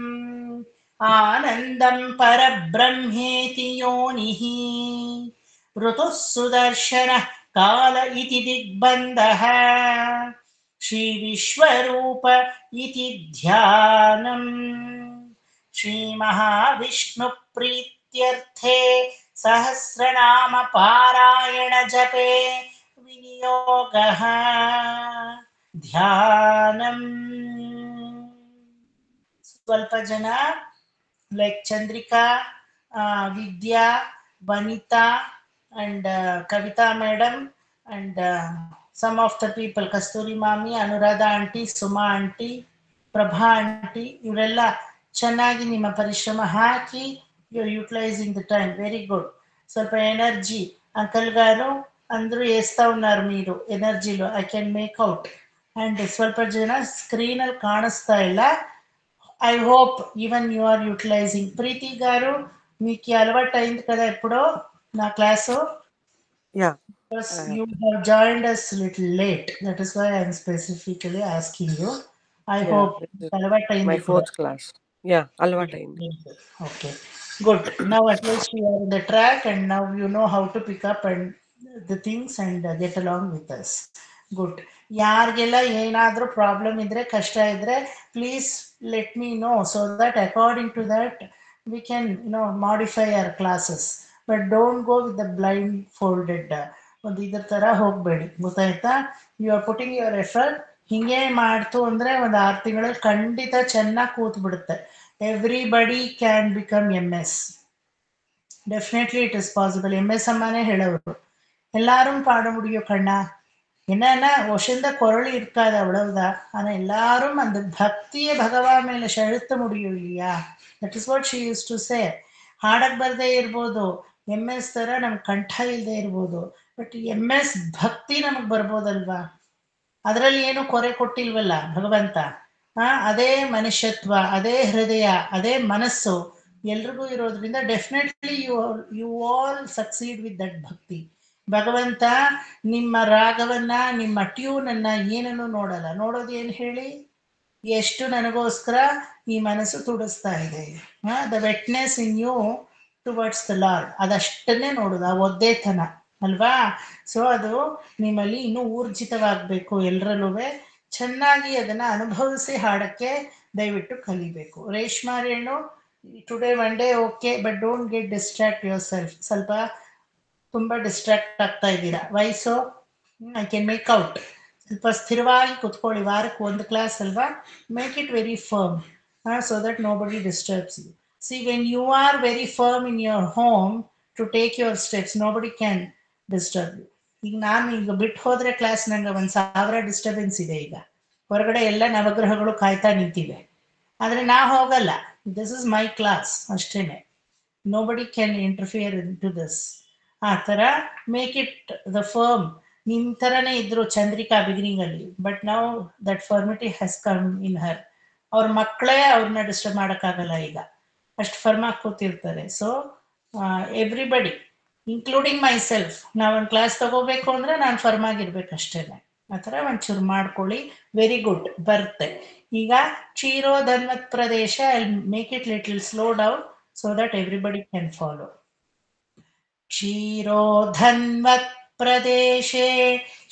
ಆನಂದಂ ಪರಬ್ರಹ್ಮೇತಿ ಯೋನಿಃ ಋತುಃ ಸುದರ್ಶನ ಕಾಲ ಇತಿ ದಿಗ್ಬಂಧಃ ಶ್ರೀ ವಿಶ್ವರೂಪ ಇತಿ ಧ್ಯಾನಂ ಶ್ರೀ ಮಹಾವಿಷ್ಣು ಪ್ರೀತ್ಯರ್ಥೆ ಸಹಸ್ರನಾಮ ಪಾರಾಯಣ ಜಪೆ ವಿನಿಯೋಗಃ ಧ್ಯಾನಂ. ಸ್ವಲ್ಪ ಜನ like Chandrika, Vidya, Vanitha and Kavita madam and some of the people, Kasturi mami, Anuradha auntie, Suma auntie, Prabha auntie, ಇವರೆಲ್ಲ ಚೆನ್ನಾಗಿ ನಿಮ್ಮ ಪರಿಶ್ರಮ ಹಾಕಿ you utilizing the time. Very good. ಸ್ವಲ್ಪ ఎనర్జీ అంకల్ గారు అందరూ వేస్తా ఉన్నారు మీరు ఎనర్జీలో, I can make out. And ಸ್ವಲ್ಪ ಜನ స్క్రీన్ కాಣಿಸ್తా ಇಲ್ಲ. I hope even you are utilizing. Preeti garu మీకు అలవాటు అయింది కదా ఎప్పుడో నా class? Yeah. You have joined us little late. That is why I am specifically asking you. I hope my fourth class. Yeah, alvataindi. Okay, good. Now at least you are in the track and now you know how to pick up and the things and get along with us. Good. ಯಾರಿಗೆಲ್ಲ ಏನಾದರೂ ಪ್ರಾಬ್ಲಮ್ ಇದ್ರೆ, ಕಷ್ಟ ಇದ್ರೆ, please let me know so that according to that we can modify our classes. But don't go with the blindfolded. ಒಂದು ಇದ್ರ ಥರ ಹೋಗಬೇಡಿ, ಗೊತ್ತಾಯ್ತಾ? You are putting your effort. ಹಿಂಗೆ ಮಾಡ್ತು ಅಂದರೆ ಒಂದು 6 ತಿಂಗಳಲ್ಲಿ ಖಂಡಿತ ಚೆನ್ನಾಗಿ ಕೂತು ಬಿಡುತ್ತೆ. Everybody can become MS. Definitely it is possible. MS அம்மானே ಹೇಳೋರು எல்லாரும் பாட முடியும் கண்ணா. என்னன்னா ஒஷந்த குரல் இருக்காது அவ்வளவுதான், ஆனா எல்லாரும் அந்த பக்தியை பகவான் மேல செலுத்த முடியும் இல்லையா? That is what she use to say. ಹಾಡಕ್ ಬರದೇ ಇರ್ಬೋದು, MS ತರ ನಮ್ಗೆ ಕಂಠ ಇಲ್ಲದೆ ಇರ್ಬೋದು, ಬಟ್ MS ಭಕ್ತಿ ನಮಗ್ ಬರ್ಬೋದಲ್ವಾ? ಅದರಲ್ಲಿ ಏನು ಕೊರೆ ಕೊಟ್ಟಿಲ್ವಲ್ಲ ಭಗವಂತ. ಅದೇ ಮನುಷ್ಯತ್ವ, ಅದೇ ಹೃದಯ, ಅದೇ ಮನಸ್ಸು ಎಲ್ರಿಗೂ ಇರೋದ್ರಿಂದ definitely you all succeed with that bhakti. ಭಗವಂತ ನಿಮ್ಮ ರಾಗವನ್ನ, ನಿಮ್ಮ ಟ್ಯೂನನ್ನ ಏನನ್ನು ನೋಡಲ್ಲ. ನೋಡೋದು ಏನು ಹೇಳಿ? ಎಷ್ಟು ನನಗೋಸ್ಕರ ಈ ಮನಸ್ಸು ತುಡಿಸ್ತಾ ಇದೆ, the wetness in you towards the lord, ಅದಷ್ಟನ್ನೇ ನೋಡೋದು, ಆ ಒದ್ದೇತನ ಅಲ್ವಾ? ಸೊ ಅದು ನಿಮ್ಮಲ್ಲಿ ಇನ್ನೂ ಊರ್ಜಿತವಾಗಬೇಕು. ಎಲ್ಲರಲ್ಲೂ ಚೆನ್ನಾಗಿ ಅದನ್ನ ಅನುಭವಿಸಿ ಹಾಡಕ್ಕೆ ದಯವಿಟ್ಟು ಕಲಿಬೇಕು. Reshma Renu, today one day okay, but don't get distract yourself. ಸ್ವಲ್ಪ ತುಂಬ ಡಿಸ್ಟ್ರಾಕ್ಟ್ ಆಗ್ತಾ ಇದ್ದೀರಾ. ವಯಸ್ಸು ಐ ಕ್ಯಾನ್ ಮೇಕ್ ಔಟ್. ಸ್ವಲ್ಪ ಸ್ಥಿರವಾಗಿ ಕುತ್ಕೊಳ್ಳಿ. ವಾರಕ್ಕೆ 1 ಕ್ಲಾಸ್ ಅಲ್ವಾ? Make it very firm so that nobody disturbs you. See when you are very firm in your home to take your steps, nobody can disturb you. ಈಗ ನಾನು ಈಗ ಬಿಟ್ಟು ಹೋದ್ರೆ ಕ್ಲಾಸ್ ನಂಗೆ 1000 ಡಿಸ್ಟರ್ಬೆನ್ಸ್ ಇದೆ. ಈಗ ಹೊರಗಡೆ ಎಲ್ಲ ನವಗ್ರಹಗಳು ಕಾಯ್ತಾ ನಿಂತಿವೆ, ಆದರೆ ನಾ ಹೋಗಲ್ಲ. ದಿಸ್ ಇಸ್ ಮೈ ಕ್ಲಾಸ್ ಅಷ್ಟೇನೆ. Nobody can interfere into this. ಆ ಥರ ಮೇಕ್ ಇಟ್ ದ ಫರ್ಮ್. ನಿಮ್ಮ ಥರನೇ ಇದ್ರು ಚಂದ್ರಿಕಾ ಬಿಗಿನಿಂಗ್ ಅಲ್ಲಿ, but now that firmity has come in her. ಅವ್ರ ಮಕ್ಕಳೇ ಅವ್ರನ್ನ ಡಿಸ್ಟರ್ಬ್ ಮಾಡೋಕ್ಕಾಗಲ್ಲ ಈಗ, ಅಷ್ಟು ಫರ್ಮ್ ಆಗಿ ಕೂತಿರ್ತಾರೆ. So everybody including my self, ನಾವೊಂದು ಕ್ಲಾಸ್ ತಗೋಬೇಕು ಅಂದರೆ ನಾನು ಫರ್ಮ್ ಆಗಿರ್ಬೇಕು ಅಷ್ಟೇ. ಆ ಥರ ಒಂಚೂರು ಮಾಡ್ಕೊಳ್ಳಿ. ವೆರಿ ಗುಡ್, ಬರುತ್ತೆ. ಈಗ ಕ್ಷೀರೋಧನ್ವತ್ ಪ್ರದೇಶ, I make it little slow down so that everybody can follow. ಕ್ಷೀರೋಧನ್ವತ್ ಪ್ರದೇಶೆ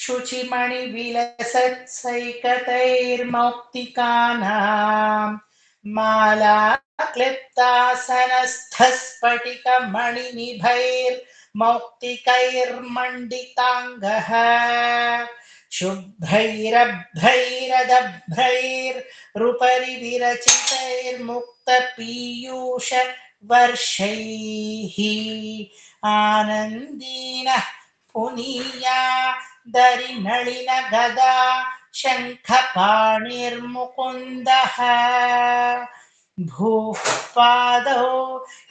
ಶುಚಿಮಣಿ ವಿಲಸತ್ಸೈಕತೈರ್ಮೌಕ್ತಿಕಾನಾಂ ಮಾಲಾ ಕ್ಲಿಪ್ತಾಸನಸ್ಥಸ್ಫಟಿಕ ಮಣಿನಿಭೈರ್ ಮೌಕ್ತಿಕೈರ್ಮಂಡಿತಾಂಗಃ शुभ्रैरभ्रैरदभ्रैरुपरि विरचितैर्मुक्तपीयूष वर्षैः आनन्दीनः पुनीया दरिनलिन गदा शङ्खपाणिर्मुकुन्दः भूः पादौ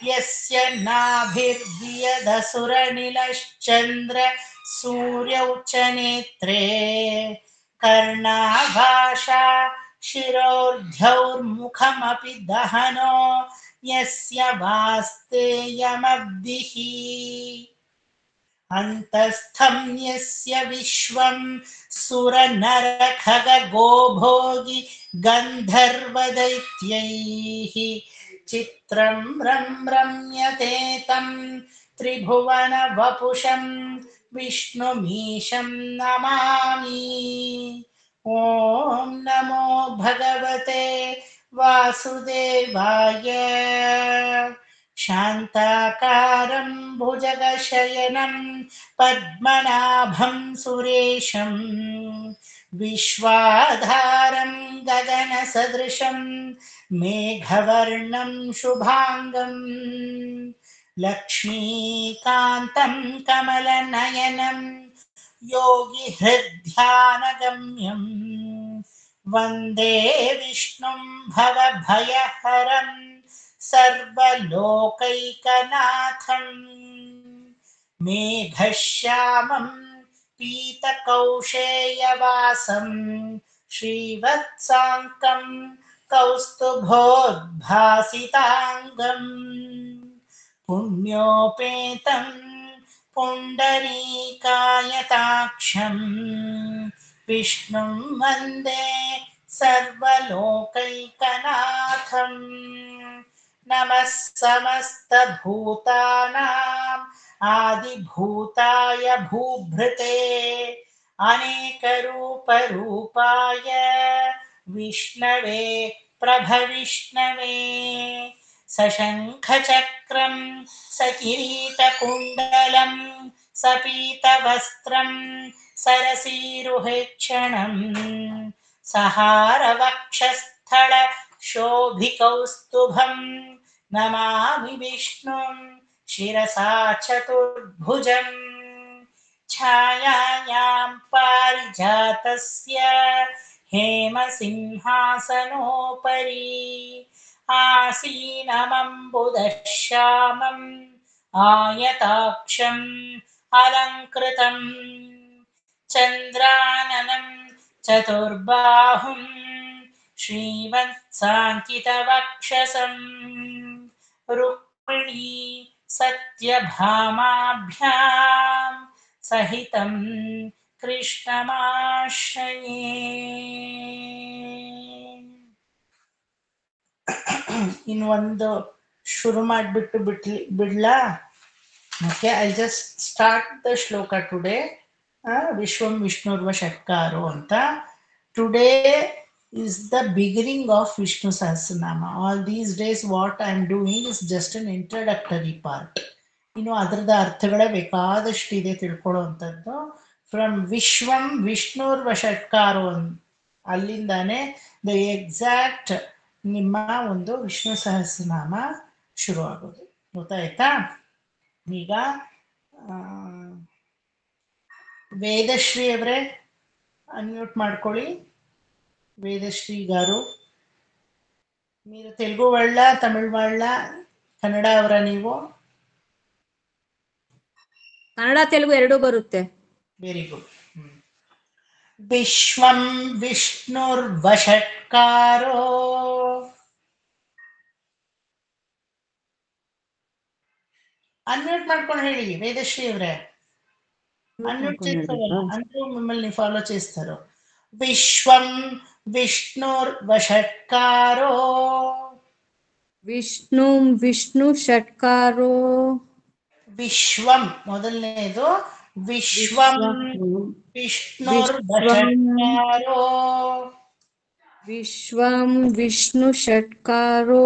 यस्य नाभिर्वियदसुरनिलश्चन्द्र सूर्यौ च नेत्रे कर्णाभाषा शिरोर्ध्यौर्मुखमपि दहनो यस्य वास्तेयमब्धिः अन्तस्थं यस्य विश्वं सुरनरखगोभोगि गन्धर्वदैत्यैः चित्रं रम्यते तं त्रिभुवनवपुषं विष्णुमीशं नमामि। ॐ नमो भगवते वासुदेवाय। शान्ताकारं भुजगशयनं पद्मनाभं सुरेशं विश्वाधारं गगनसदृशं मेघवर्णं शुभाङ्गं लक्ष्मीकान्तं कमलनयनं योगिहृद्ध्यानगम्यं वन्दे विष्णुं भवभयहरं सर्वलोकैकनाथं मेघश्यामं पीतकौशेयवासं श्रीवत्साङ्कं कौस्तुभोद्भासिताङ्गं पुण्योपेतं पुण्डरीकायताक्षं विष्णुं वन्दे सर्वलोकैकनाथं नमः समस्तभूतानां आदिभूताय भूभृते अनेकरूपरूपाय विष्णवे प्रभविष्णवे सशङ्खचक्रं सकिरीटकुण्डलं सपीतवस्त्रं सरसीरुहेक्षणं सहारवक्षस्थल शोभिकौस्तुभं नमामि विष्णुं शिरसा चतुर्भुजं छायायां पारिजातस्य हेमसिंहासनोपरि आसीनमम्बुदश्यामम् आयताक्षम् अलङ्कृतं चन्द्राननं चतुर्बाहुं श्रीवत्साङ्कितवक्षसं रुक्मिणी सत्यभामाभ्यां सहितं कृष्णमाश्रये। ಇನ್ನೊಂದು ಶುರು ಮಾಡಿಬಿಟ್ಟು ಬಿಡ್ಲಾ? Okay, I just start the shloka today. ವಿಶ್ವಂ ವಿಷ್ಣುರ್ವ ಷಟ್ಕಾರೋ ಅಂತ. Today is the beginning of Vishnu Sahasranama. All these days what I am doing is just an introductory part. ಇನ್ನು ಅದರದ ಅರ್ಥಗಳೇ ಬೇಕಾದಷ್ಟಿದೆ ತಿಳ್ಕೊಳ್ಳುವಂಥದ್ದು. ಫ್ರಮ್ ವಿಶ್ವಂ ವಿಷ್ಣುರ್ವ ಷಟ್ಕಾರೋ ಅಲ್ಲಿಂದಾನೆ ದ ಎಕ್ಸಾಕ್ಟ್ ನಿಮ್ಮ ಒಂದು ವಿಷ್ಣು ಸಹಸ್ರನಾಮ ಶುರು ಆಗೋದು. ಗೊತ್ತಾಯ್ತಾ? ಈಗ ವೇದಶ್ರೀ ಅವರೇ ಅನ್ಮ್ಯೂಟ್ ಮಾಡ್ಕೊಳ್ಳಿ. ವೇದಶ್ರೀ ಗಾರು, మీరు తెలుగు వాళ్ళ ತಮಿಳ್ వాళ్ళ ಕನ್ನಡ ಅವರ? ನೀವು ಕನ್ನಡ ತೆಲುಗು ಎರಡೂ ಬರುತ್ತೆ. Very good. ವಿಶ್ವಂ ವಿಷ್ಣುರ್ವಷಟ್ಕಾರೋ ಅನ್ಮ್ಯೂಟ್ ಮಾಡ್ಕೊಂಡು ಹೇಳಿ ವೇದಶ್ರೀ ಅವರೇ. ಅನ್ಮ್ಯೂಟ್ చేస్తారಲ್ಲ, అందరూ మిమ్మల్ని ఫాలో చేస్తారు. ವಿಶ್ವಂ ವಿಷ್ಣುರ್ವಷಟ್ಕಾರೋ. ವಿಷ್ಣುಂ ವಿಷ್ಣು ಷಟ್ಕಾರೋ. ವಿಶ್ವಂ ಮೊದಲನೇದು. ವಿಶ್ವಂ ವಿಷ್ಣುರ್ವಷಟ್ಕಾರೋ. ವಿಶ್ವಂ ವಿಷ್ಣು ಷಟ್ಕಾರೋ.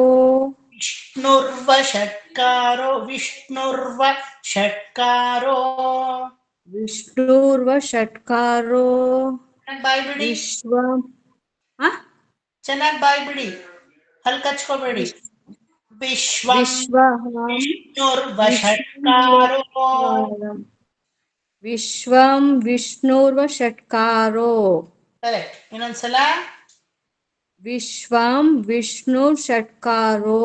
ವಿಷ್ಣುರ್ವ ಷಟ್ಕಾರೋ. ವಿಷ್ಣುರ್ವ ಷಟ್ಕಾರೋ. ವಿಷ್ಣುರ್ವ ಷಟ್ಕಾರೋ ಚೆನ್ನಾಗಿ ಬಾಯ್ ಬಿಡಿ, ವಿಶ್ವ ಆ? ಚೆನ್ನಾಗಿ ಬಾಯ್ ಬಿಡಿ, ಹಲ್ ಕಚ್ಕೋಬೇಡಿ. ವಿಶ್ವಂ ವಿಶ್ವಂ ವಿಷ್ಣುರ್ವ ಷಟ್ಕಾರೋ. ವಿಶ್ವಂ ವಿಷ್ಣುರ್ವ ಷಟ್ಕಾರೋ. ಕರೆಕ್ಟ್. ಇನ್ನೊಂದ್ಸಲ. ವಿಶ್ವಂ ವಿಷ್ಣು ಷಟ್ಕಾರೋ.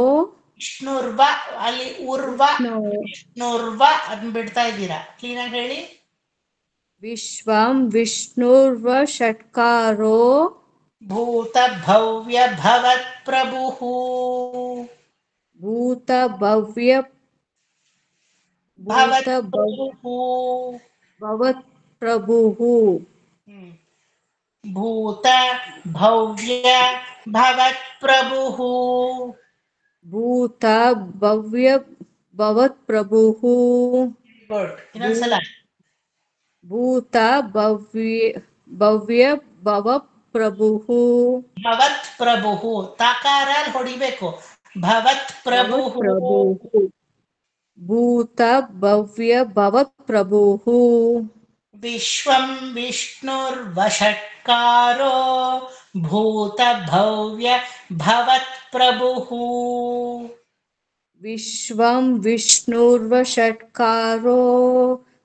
ವಿಷ್ಣುರ್ವ, ಅಲ್ಲಿ ಉರ್ವ, ವಿಷ್ಣುರ್ವ ಅದನ್ನ ಬಿಡ್ತಾ ಇದ್ದೀರಾ, ಕ್ಲೀನಾಗಿ ಹೇಳಿ. ವಿಶ್ವಂ ವಿಷ್ಣುರ್ವ ಷಟ್ಕಾರೋ ಭೂತ ಭವ್ಯ ಭವತ್ ಪ್ರಭುಃ. ಭೂತ ಭವ್ಯ ಭವತ್ ಭೂತ ಪ್ರಭುಃ. ಭವತ್ ಪ್ರಭುಃ. ಭೂತ ಭವ್ಯ ಭವತ್ ಪ್ರಭುಃ. ಭೂತ ಭವ್ಯ ಭವತ್ ಪ್ರಭುಃ. ಗುಡ್. ಇನ್ನೊಂದ್ಸಲ. ಭೂತ ಭವ್ಯ ಭವತ್ ಪ್ರಭುಃ. ಭವತ್ ಪ್ರಭುಃ. ತಾಕಾರ ಹೊಡಿಬೇಕು. ಭವತ್ ಪ್ರಭುಃ. ಭೂತ ಭವ್ಯ ಭವತ್ ಪ್ರಭುಃ. ವಿಶ್ವಂ ವಿಷ್ಣುರ್ವಷಟ್ಕಾರೋ ಭೂತ ಭವ್ಯ ಭವತ್ ಪ್ರಭುಃ. ವಿಶ್ವಂ ವಿಷ್ಣುರ್ವ ಷಟ್ಕಾರೋ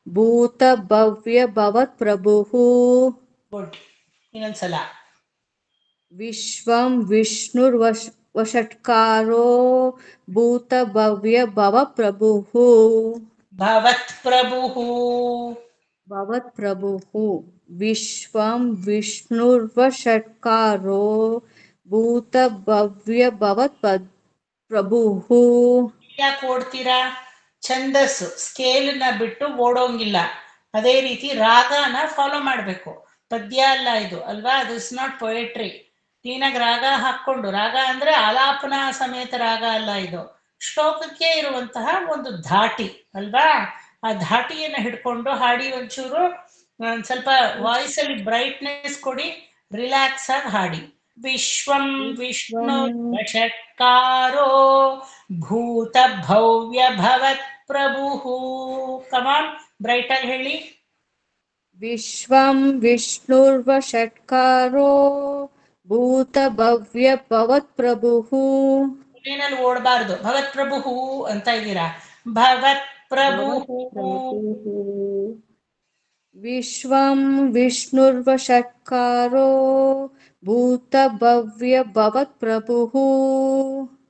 ಭೂತ ಭವ್ಯ ಭವತ್ ಪ್ರಭುಃ. ಗುಡ್. ಇನ್ನೊಂದ್ಸಲ. ವಿಶ್ವಂ ವಿಷ್ಣುರ್ವ ಷಟ್ಕಾರೋ ಭೂತ ಭವ್ಯ ಭವತ್ ಪ್ರಭುಃ. ಭವತ್ ಪ್ರಭುಃ. ಭವತ್ ಪ್ರಭುಃ. ವಿಶ್ವಂ ವಿಷ್ಣುರ್ವ ಷಟ್ಕಾರೋ ಭೂತ ಭವ್ಯ ಭವತ್ ಪ್ರಭುಃ. ಯಾಕೆ ಓಡ್ತೀರಾ? ಛಂದಸ್ಸು ಸ್ಕೇಲ್ನ ಬಿಟ್ಟು ಓಡೋಂಗಿಲ್ಲ. ಅದೇ ರೀತಿ ರಾಗನ ಫಾಲೋ ಮಾಡಬೇಕು. ಪದ್ಯ ಅಲ್ಲ ಇದು ಅಲ್ವಾ, ದಿಸ್ ನಾಟ್ ಪೊಯೆಟ್ರಿ. ಕ್ಲೀನಾಗಿ ರಾಗ ಹಾಕ್ಕೊಂಡು, ರಾಗ ಅಂದ್ರೆ ಆಲಾಪನ ಸಮೇತ ರಾಗ ಅಲ್ಲ ಇದು, ಶ್ಲೋಕಕ್ಕೆ ಇರುವಂತಹ ಒಂದು ಧಾಟಿ ಅಲ್ವಾ, ಆ ಧಾಟಿಯನ್ನು ಹಿಡ್ಕೊಂಡು ಹಾಡಿ. ಒಂಚೂರು ಸ್ವಲ್ಪ ವಾಯ್ಸ್ ಅಲ್ಲಿ ಬ್ರೈಟ್ನೆಸ್ ಕೊಡಿ, ರಿಲ್ಯಾಕ್ಸ್ ಆಗಿ ಹಾಡಿ. ವಿಶ್ವಂ ವಿಷ್ಣು ಷಟ್ಕಾರೋ ಭೂತ ಭವ್ಯ ಭವತ್ ಪ್ರಭುಃ. ಕಮಾನ್, ಬ್ರೈಟ್ ಆಗಿ ಹೇಳಿ. ವಿಶ್ವಂ ವಿಷ್ಣುರ್ವ ಷಟ್ಕಾರೋ ಭೂತ ಭವ್ಯ ಭವತ್ ಪ್ರಭುಃ. ಏನಲ್ಲಿ ಓಡಬಾರ್ದು. ಭವತ್ ಪ್ರಭುಃ ಅಂತ ಇದ್ದೀರಾ. ಭವತ್ ಪ್ರಭುಃ. ವಿಶ್ವಂ ವಿಷ್ಣುರ್ವ ಷಟ್ಕಾರೋ ಭೂತ ಭವ್ಯ ಭವತ್ ಪ್ರಭುಃ.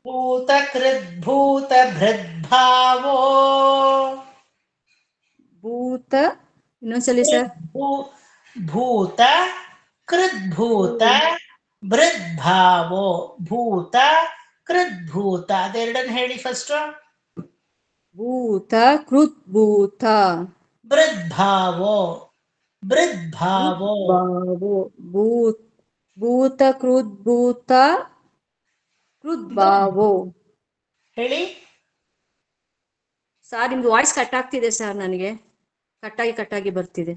ಭೂತ ಕೃದ್ಭೂತ ಭೃದ್ಭಾವೋ. ಭೂತ, ಇನ್ನೊಂದ್ಸಲಿ ಸರ್. ಭೂತ ಕೃದ್ಭೂತ ಭೃದ್ಭಾವೋ. ಭೂತ ಕೃದ್ಭೂತ ಅದೆರಡನ್ನು ಹೇಳಿ ಫಸ್ಟ್. ಭೂತ ಕೃದ್ಭೂತ ಭೃದ್ಭಾವೋ. ಭೃದ್ಭಾವೋ. ಭೂತ ಕೃದ್ಭೂತ ಕೃದ್ಭಾವೋ. ಹೇಳಿ. ಸರ್ ನಿಮ್ದು ವಾಯ್ಸ್ ಕಟ್ ಆಗ್ತಿದೆ ಸರ್, ನನಗೆ ಕಟ್ಟಾಗಿ ಬರ್ತಿದೆ.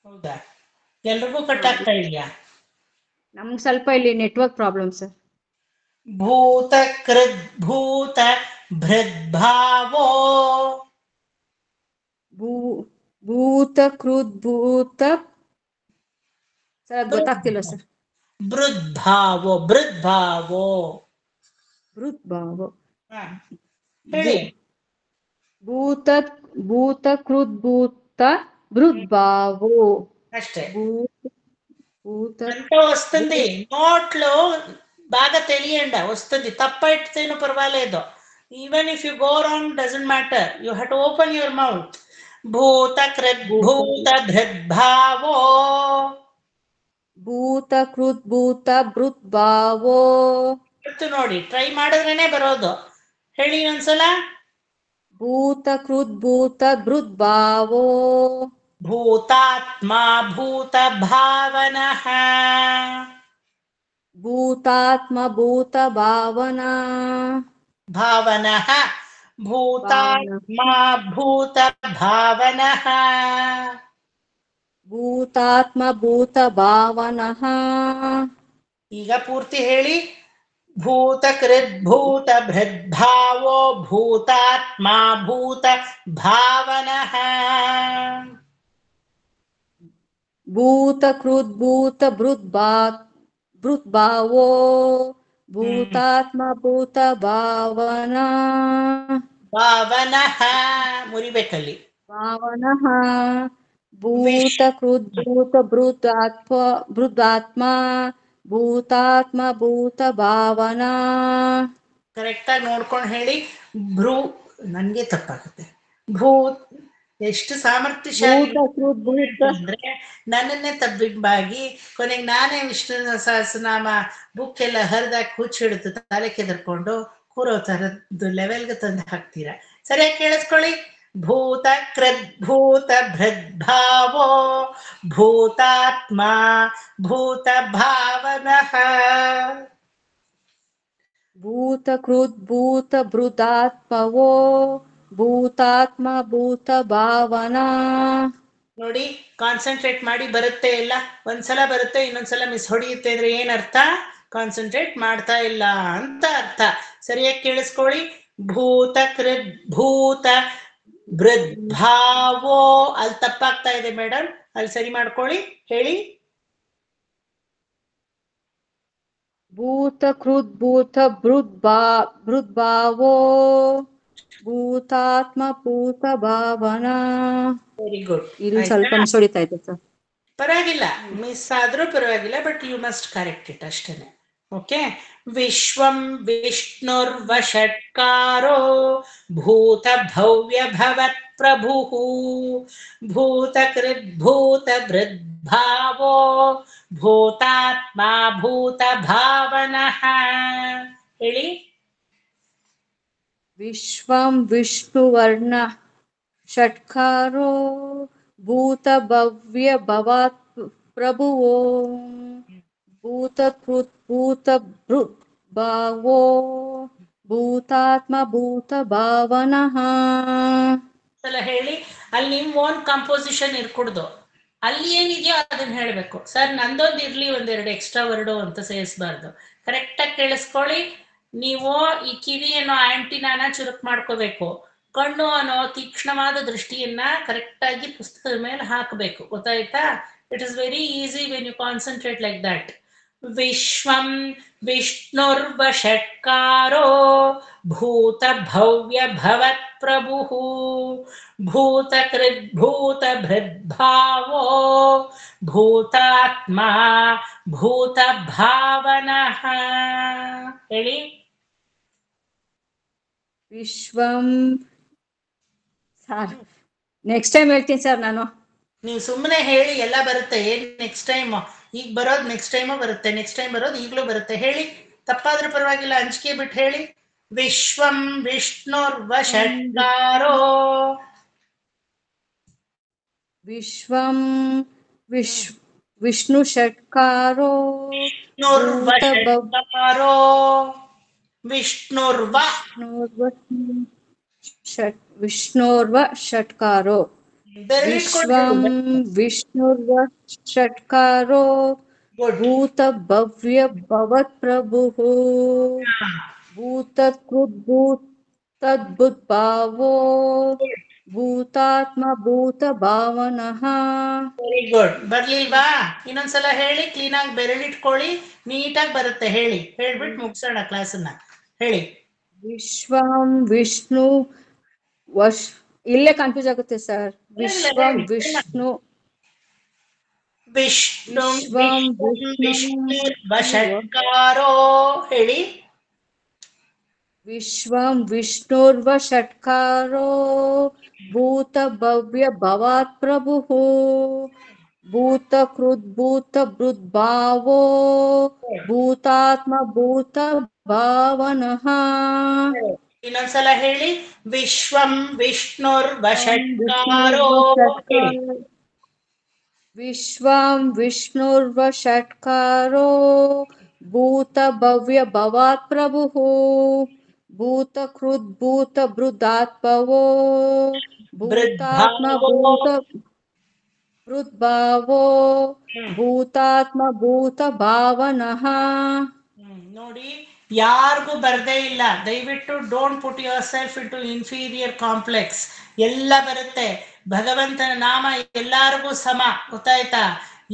ಹೌದಾ? ಎಲ್ರಿಗೂ ಕಟ್ ಆಗ್ತಾ ಇದೆಯಾ? ನಮ್ಗೆ ಸ್ವಲ್ಪ ಇಲ್ಲಿ ನೆಟ್ವರ್ಕ್ ಪ್ರಾಬ್ಲಮ್ ಸರ್. ಭೂತ ಕೃದ್ಭೂತ ಭೃದ್ಭಾವೋ. ಭೂತ ಕೃದ್ಭೂತ ಸರ್ ಗೊತ್ತಾಗ್ತಿಲ್ಲ ಸರ್. ಭೃದ್ಭಾವೋ. ಭೃದ್ಭಾವೋ. ಭೃದ್ಭಾವೋ. ಹೇಳಿ. భూత కృద్భూత భృద్భావో. అష్టే. భూత అంటే వస్తుంది. నోట్లో బాగా తెలియండి, వస్తుంది. తప్పైతేనూ పర్వాలేదు. Even if you go wrong doesn't matter, you have to open your mouth. భూత కృద్భూత భృద్భావో. ಭೂತ ಕೃದ್ಭೂತ ಭೃದ್ಭಾವೋ. ನೋಡಿ, ಟ್ರೈ ಮಾಡಿದ್ರೇನೆ ಬರೋದು. ಹೇಳಿ ಒಂದ್ಸಲ. ಭೂತ ಕೃದ್ಭೂತ ಭೃದ್ಭಾವೋ. ಭೂತಾತ್ಮ ಭೂತ ಭಾವನಃ. ಭೂತಾತ್ಮ ಭೂತ ಭಾವನಾ. ಭಾವನಃ. ಭೂತಾತ್ಮ ಭೂತ ಭಾವನಃ. ಭೂತಾತ್ಮ ಭೂತ ಭಾವನಃ. ಈಗ ಪೂರ್ತಿ ಹೇಳಿ. ಭೂತ ಕೃದ್ಭೂತ ಭೃದ್ಭಾವೋ ಭೂತಾತ್ಮ ಭೂತ ಭಾವನಃ. ಭೂತಕೃತ್ ಭೂತ ಭೃದ್ಭಾವೋ ಭೂತಾತ್ಮ ಭೂತ ಭಾವನಾ ಭಾವನಃ ಮುರಿಬೇಕಲ್ಲಿ. ಭಾವನಃ ಭೂತಕೃತ್ ಭೂತ ಭೃದಾತ್ಮ ಭೂತಾತ್ಮ ಭೂತ ಭಾವನಾ. ಕರೆಕ್ಟ್ ಆಗಿ ನೋಡ್ಕೊಂಡು ಹೇಳಿ. ಭ್ರೂ ನನ್ಗೆ ತಪ್ಪಾಗುತ್ತೆ. ಭೂತ್ ಎಷ್ಟು ಸಾಮರ್ಥ್ಯಶಾಲಿ ಭೂತಕೃತ್ ಭೂತ ಅಂದ್ರೆ ನನ್ನನ್ನೇ ತಬ್ಬಿಬ್ಬಾಗಿ ಕೊನೆಗೆ ನಾನೇ ವಿಷ್ಣು ಸಹಸ್ರನಾಮ ಬುಕ್ ಎಲ್ಲ ಹರಿದಾಕಿ ಹುಚ್ಚಿಡ್ತು ತಲೆ ಕೆದರ್ಕೊಂಡು ಕೂರೋ ತರದ್ದು ಲೆವೆಲ್ಗೆ ತಂದು ಹಾಕ್ತೀರಾ. ಸರಿಯಾಗಿ ಕೇಳಿಸ್ಕೊಳ್ಳಿ. ಭೂತ ಭೂತ ಭೃದ್ಭಾವೋ ಭೂತಾತ್ಮ ಭೂತ ಭಾವನಃ. ಭೂತಕೃತ್ ಭೂತ ಭೃದಾತ್ಮವೋ ಭೂತಾತ್ಮ ಭೂತ ಭಾವನಾ. ನೋಡಿ, ಕಾನ್ಸಂಟ್ರೇಟ್ ಮಾಡಿ ಬರುತ್ತೆ ಇಲ್ಲ. ಒಂದ್ಸಲ ಬರುತ್ತೆ, ಇನ್ನೊಂದ್ಸಲ ಮಿಸ್ ಹೊಡೆಯುತ್ತೆ ಅಂದ್ರೆ ಏನರ್ಥ? ಕಾನ್ಸಂಟ್ರೇಟ್ ಮಾಡ್ತಾ ಇಲ್ಲ ಅಂತ ಅರ್ಥ. ಸರಿಯಾಗಿ ಕೇಳಿಸ್ಕೊಳ್ಳಿ. ಭೂತ ಕೃತ್ ಭೂತ ಭೃದ್ಭಾವೋ ಅಲ್ಲಿ ತಪ್ಪಾಗ್ತಾ ಇದೆ ಮೇಡಮ್, ಅಲ್ಲಿ ಸರಿ ಮಾಡ್ಕೊಳ್ಳಿ. ಹೇಳಿ. ಭೂತಕೃತ್ ಭೂತ ಭೃದ್ಭಾವೋ ಭೂತಾತ್ಮ ಭೂತ ಭಾವನಾ. Very good. ಇಲ್ಲಿ ಸ್ವಲ್ಪ ಮಿಸ್ ಹೊಡಿತಾ ಇದೆ ಸರ್. ಪರವಾಗಿಲ್ಲ, ಮಿಸ್ ಆದ್ರೂ ಪರವಾಗಿಲ್ಲ, but you must correct it ಅಷ್ಟೇನೆ. ಓಕೆ. ವಿಶ್ವಂ ವಿಷ್ಣುರ್ವಷಟ್ಕಾರೋ ಭೂತ ಭವ್ಯ ಭವತ್ ಪ್ರಭು ಭೂತಕೃತ್ ಭೂತ ಭೃದ್ಭಾವೋ ಭೂತಾತ್ಮ ಭೂತ ಭಾವನಃ. ಹೇಳಿ. ವಿಶ್ವಂ ವಿಷ್ಣುವರ್ಣ ಷಟ್ಕಾರೋ ಭೂತ ಭವ್ಯ ಭವಾತ್ ಪ್ರಭುವೋ ಭೂತಕೃತ್ ಭೂತ ಭೃದ್ಭಾವೋ ಭೂತಾತ್ಮ ಭೂತ ಭಾವನಃ. ಹೇಳಿ. ಅಲ್ಲಿ ನಿಮ್ ಓನ್ ಕಂಪೋಸಿಷನ್ ಇರ್ಕೂಡ್ದು, ಅಲ್ಲಿ ಏನಿದೆಯೋ ಅದನ್ನ ಹೇಳ್ಬೇಕು. ಸರ್ ನಂದೊಂದು ಇರ್ಲಿ, ಒಂದೆರಡು ಎಕ್ಸ್ಟ್ರಾ ವರ್ಡು ಅಂತ ಸೇರಿಸಬಾರ್ದು. ಕರೆಕ್ಟಾಗಿ ಕೇಳಿಸ್ಕೊಳ್ಳಿ. ನೀವು ಈ ಕಿವಿ ಅನ್ನೋ ಆಂಟಿನಾನ ಚುರುಕ್ ಮಾಡ್ಕೋಬೇಕು. ಕಣ್ಣು ಅನ್ನೋ ತೀಕ್ಷ್ಣವಾದ ದೃಷ್ಟಿಯನ್ನ ಕರೆಕ್ಟ್ ಆಗಿ ಪುಸ್ತಕದ ಮೇಲೆ ಹಾಕಬೇಕು. ಗೊತ್ತಾಯ್ತಾ? It is very easy when you concentrate like that. ವಿಶ್ವಂ ವಿಷ್ಣುರ್ವಷಟ್ಕಾರೋ ಭೂತ ಭವ್ಯ ಭವತ್ ಪ್ರಭು ಭೂತಕೃತ್ ಭೂತ ಭೃದ್ಭಾವೋ ಭೂತಾತ್ಮ ಭೂತ ಭಾವನಃ. ಹೇಳಿ. ವಿಶ್ವಂ ಸರ್ ನೆಕ್ಸ್ಟ್ ಟೈಮ್ ಹೇಳ್ತೀನಿ ಸರ್ ನಾನು. ನೀವು ಸುಮ್ಮನೆ ಹೇಳಿ, ಎಲ್ಲ ಬರುತ್ತೆ. ಏನ್ ನೆಕ್ಸ್ಟ್ ಟೈಮ್? ಈಗ ಬರೋದು ನೆಕ್ಸ್ಟ್ ಟೈಮು ಬರುತ್ತೆ, ನೆಕ್ಸ್ಟ್ ಟೈಮ್ ಬರೋದು ಈಗಲೂ ಬರುತ್ತೆ. ಹೇಳಿ. ತಪ್ಪಾದ್ರೂ ಪರವಾಗಿಲ್ಲ, ಅಂಜಿಕೆ ಬಿಟ್ಟು ಹೇಳಿ. ವಿಶ್ವಂ ವಿಷ್ಣುರ್ವಷಟ್ಕಾರೋ ವಿಶ್ವಂ ವಿಷ್ಣು ಷಟ್ಕಾರೋ ವಿಷ್ಣುರ್ವಷಟ್ಕಾರೋ ವಿಷ್ಣೋರ್ವ ಷಟ್ಕಾರೋ ವಿಶ್ವಂ ವಿಷ್ಣುರ್ವ ಷಟ್ಕಾರೋ ಭೂತ ಭವ್ಯ ಭವತ್ ಪ್ರಭು ಭೂತಕೃತ್ ಭೂತದ್ಭುದ್ಭಾವೋ ಭೂತಾತ್ಮ ಭೂತ ಭಾವನಃ. Very good. ಬರ್ಲಿಲ್ವಾ? ಇನ್ನೊಂದ್ಸಲ ಹೇಳಿ. ಕ್ಲೀನ್ ಆಗಿ ಬೆರಳಿಟ್ಕೊಳ್ಳಿ, ನೀಟಾಗಿ ಬರುತ್ತೆ. ಹೇಳಿ. ಹೇಳ್ಬಿಟ್ಟು ಮುಗಿಸೋಣ ಕ್ಲಾಸನ್ನ. ಹೇಳಿ. ವಿಶ್ವಂ ವಿಷ್ಣು ಇಲ್ಲೇ ಕನ್ಫ್ಯೂಸ್ ಆಗುತ್ತೆ ಸರ್. ವಿಶ್ವಂ ವಿಷ್ಣು ವಿಷ್ಣುರ್ವಷಟ್ಕಾರೋ. ಹೇಳಿ. ವಿಶ್ವಂ ವಿಷ್ಣುರ್ವ ಷಟ್ಕಾರೋ ಭೂತ ಭವ್ಯ ಭವಾತ್ ಪ್ರಭು ಭೂತಕೃತ್ ಭೂತ ಭೃದ್ಭಾವೋ ಭೂತಾತ್ಮ ಭೂತ ಭಾವನಃ. ಇನ್ನೊಂದ್ಸಲ ಹೇಳಿ. ವಿಶ್ವಂ ವಿಷ್ಣುರ್ವಷಟ್ಕಾರೋ. ವಿಶ್ವಂ ವಿಷ್ಣುರ್ವ ಷಟ್ಕಾರೋ ಭೂತ ಭವ್ಯ ಭವಾತ್ ಪ್ರಭು ಭೂತಕೃತ್ ಭೂತ ಭೃದಾತ್ಮವೋ ಭೂತಾತ್ಮ ಭೂತ ಭೃದ್ಭಾವೋ ಭೂತಾತ್ಮ ಭೂತ ಭಾವನಃ. ನೋಡಿ, ಯಾರಿಗೂ ಬರ್ದೇ ಇಲ್ಲ. ದಯವಿಟ್ಟು don't put your self into inferior complex. ಎಲ್ಲ ಬರುತ್ತೆ. ಭಗವಂತನ ನಾಮ ಎಲ್ಲಾರಿಗೂ ಸಮ. ಗೊತ್ತಾಯ್ತಾ?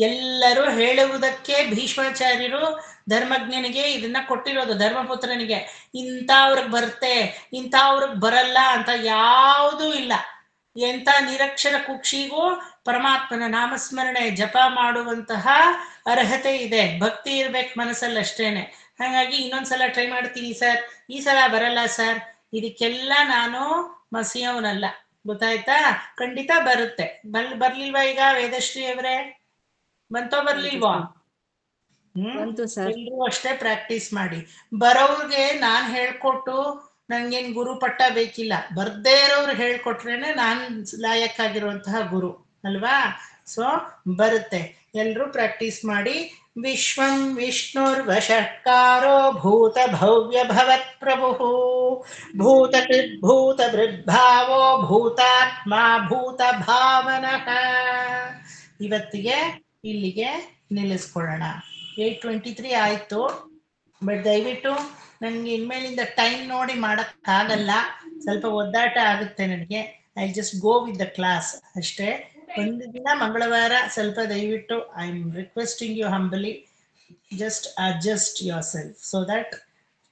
ಎಲ್ಲರೂ ಹೇಳುವುದಕ್ಕೆ ಭೀಷ್ಮಾಚಾರ್ಯರು ಧರ್ಮಜ್ಞನಿಗೆ ಇದನ್ನ ಕೊಟ್ಟಿರೋದು, ಧರ್ಮಪುತ್ರನಿಗೆ. ಇಂಥವ್ರಿಗೆ ಬರುತ್ತೆ, ಇಂಥವ್ರಿಗೆ ಬರಲ್ಲ ಅಂತ ಯಾವುದೂ ಇಲ್ಲ. ಎಂಥ ನಿರಕ್ಷರ ಕುಕ್ಷಿಗೂ ಪರಮಾತ್ಮನ ನಾಮಸ್ಮರಣೆ ಜಪ ಮಾಡುವಂತಹ ಅರ್ಹತೆ ಇದೆ. ಭಕ್ತಿ ಇರ್ಬೇಕು ಮನಸ್ಸಲ್ಲಿ ಅಷ್ಟೇನೆ. ಹಾಗಾಗಿ ಇನ್ನೊಂದ್ಸಲ ಟ್ರೈ ಮಾಡ್ತೀನಿ ಸರ್, ಈ ಸಲ ಬರಲ್ಲ ಸರ್, ಇದಕ್ಕೆಲ್ಲ ನಾನು ಮಸಿಯವನಲ್ಲ. ಗೊತ್ತಾಯ್ತಾ? ಖಂಡಿತ ಬರುತ್ತೆ. ಬರ್ಲಿಲ್ವಾ ಈಗ ವೇದಶ್ರೀ ಅವರೇ? ಬಂತೋ ಬರ್ಲಿಲ್ವಾ? ಬಂತು ಸರ್. ಎಲ್ರೂ ಅಷ್ಟೇ ಪ್ರಾಕ್ಟೀಸ್ ಮಾಡಿ. ಬರೋರ್ಗೆ ನಾನ್ ಹೇಳ್ಕೊಟ್ಟು ನಂಗೇನ್ ಗುರು ಪಟ್ಟ ಬೇಕಿಲ್ಲ. ಬರ್ದೇ ಇರೋರು ಹೇಳ್ಕೊಟ್ರೇನೆ ನಾನ್ ಲಾಯಕ್ಕಾಗಿರುವಂತಹ ಗುರು ಅಲ್ವಾ? ಸೊ ಬರುತ್ತೆ. ಎಲ್ರೂ ಪ್ರಾಕ್ಟೀಸ್ ಮಾಡಿ. ವಿಶ್ವಂ ವಿಷ್ಣುರ್ವಷಟ್ಕಾರೋ ಭೂತ ಭವ್ಯ ಭವತ್ ಪ್ರಭು ಭೂತ ಕೃದ್ಭೂತ ಬೃದ್ಭಾವೋ ಭೂತಾತ್ಮ ಭೂತ ಭಾವನಃ. ಇವತ್ತಿಗೆ ಇಲ್ಲಿಗೆ ನಿಲ್ಲಿಸ್ಕೊಳ್ಳೋಣ. 8:23 ಆಯ್ತು. ಬಟ್ ದಯವಿಟ್ಟು ನನಗೆ ಇನ್ಮೇಲಿಂದ ಟೈಮ್ ನೋಡಿ ಮಾಡೋಕ್ಕಾಗಲ್ಲ, ಸ್ವಲ್ಪ ಒದ್ದಾಟ ಆಗುತ್ತೆ ನನಗೆ. I just go with the class ಅಷ್ಟೇ. ಒಂದು ದಿನ ಮಂಗಳವಾರ ಸ್ವಲ್ಪ ದಯವಿಟ್ಟು I am requesting you humbly, just adjust yourself so that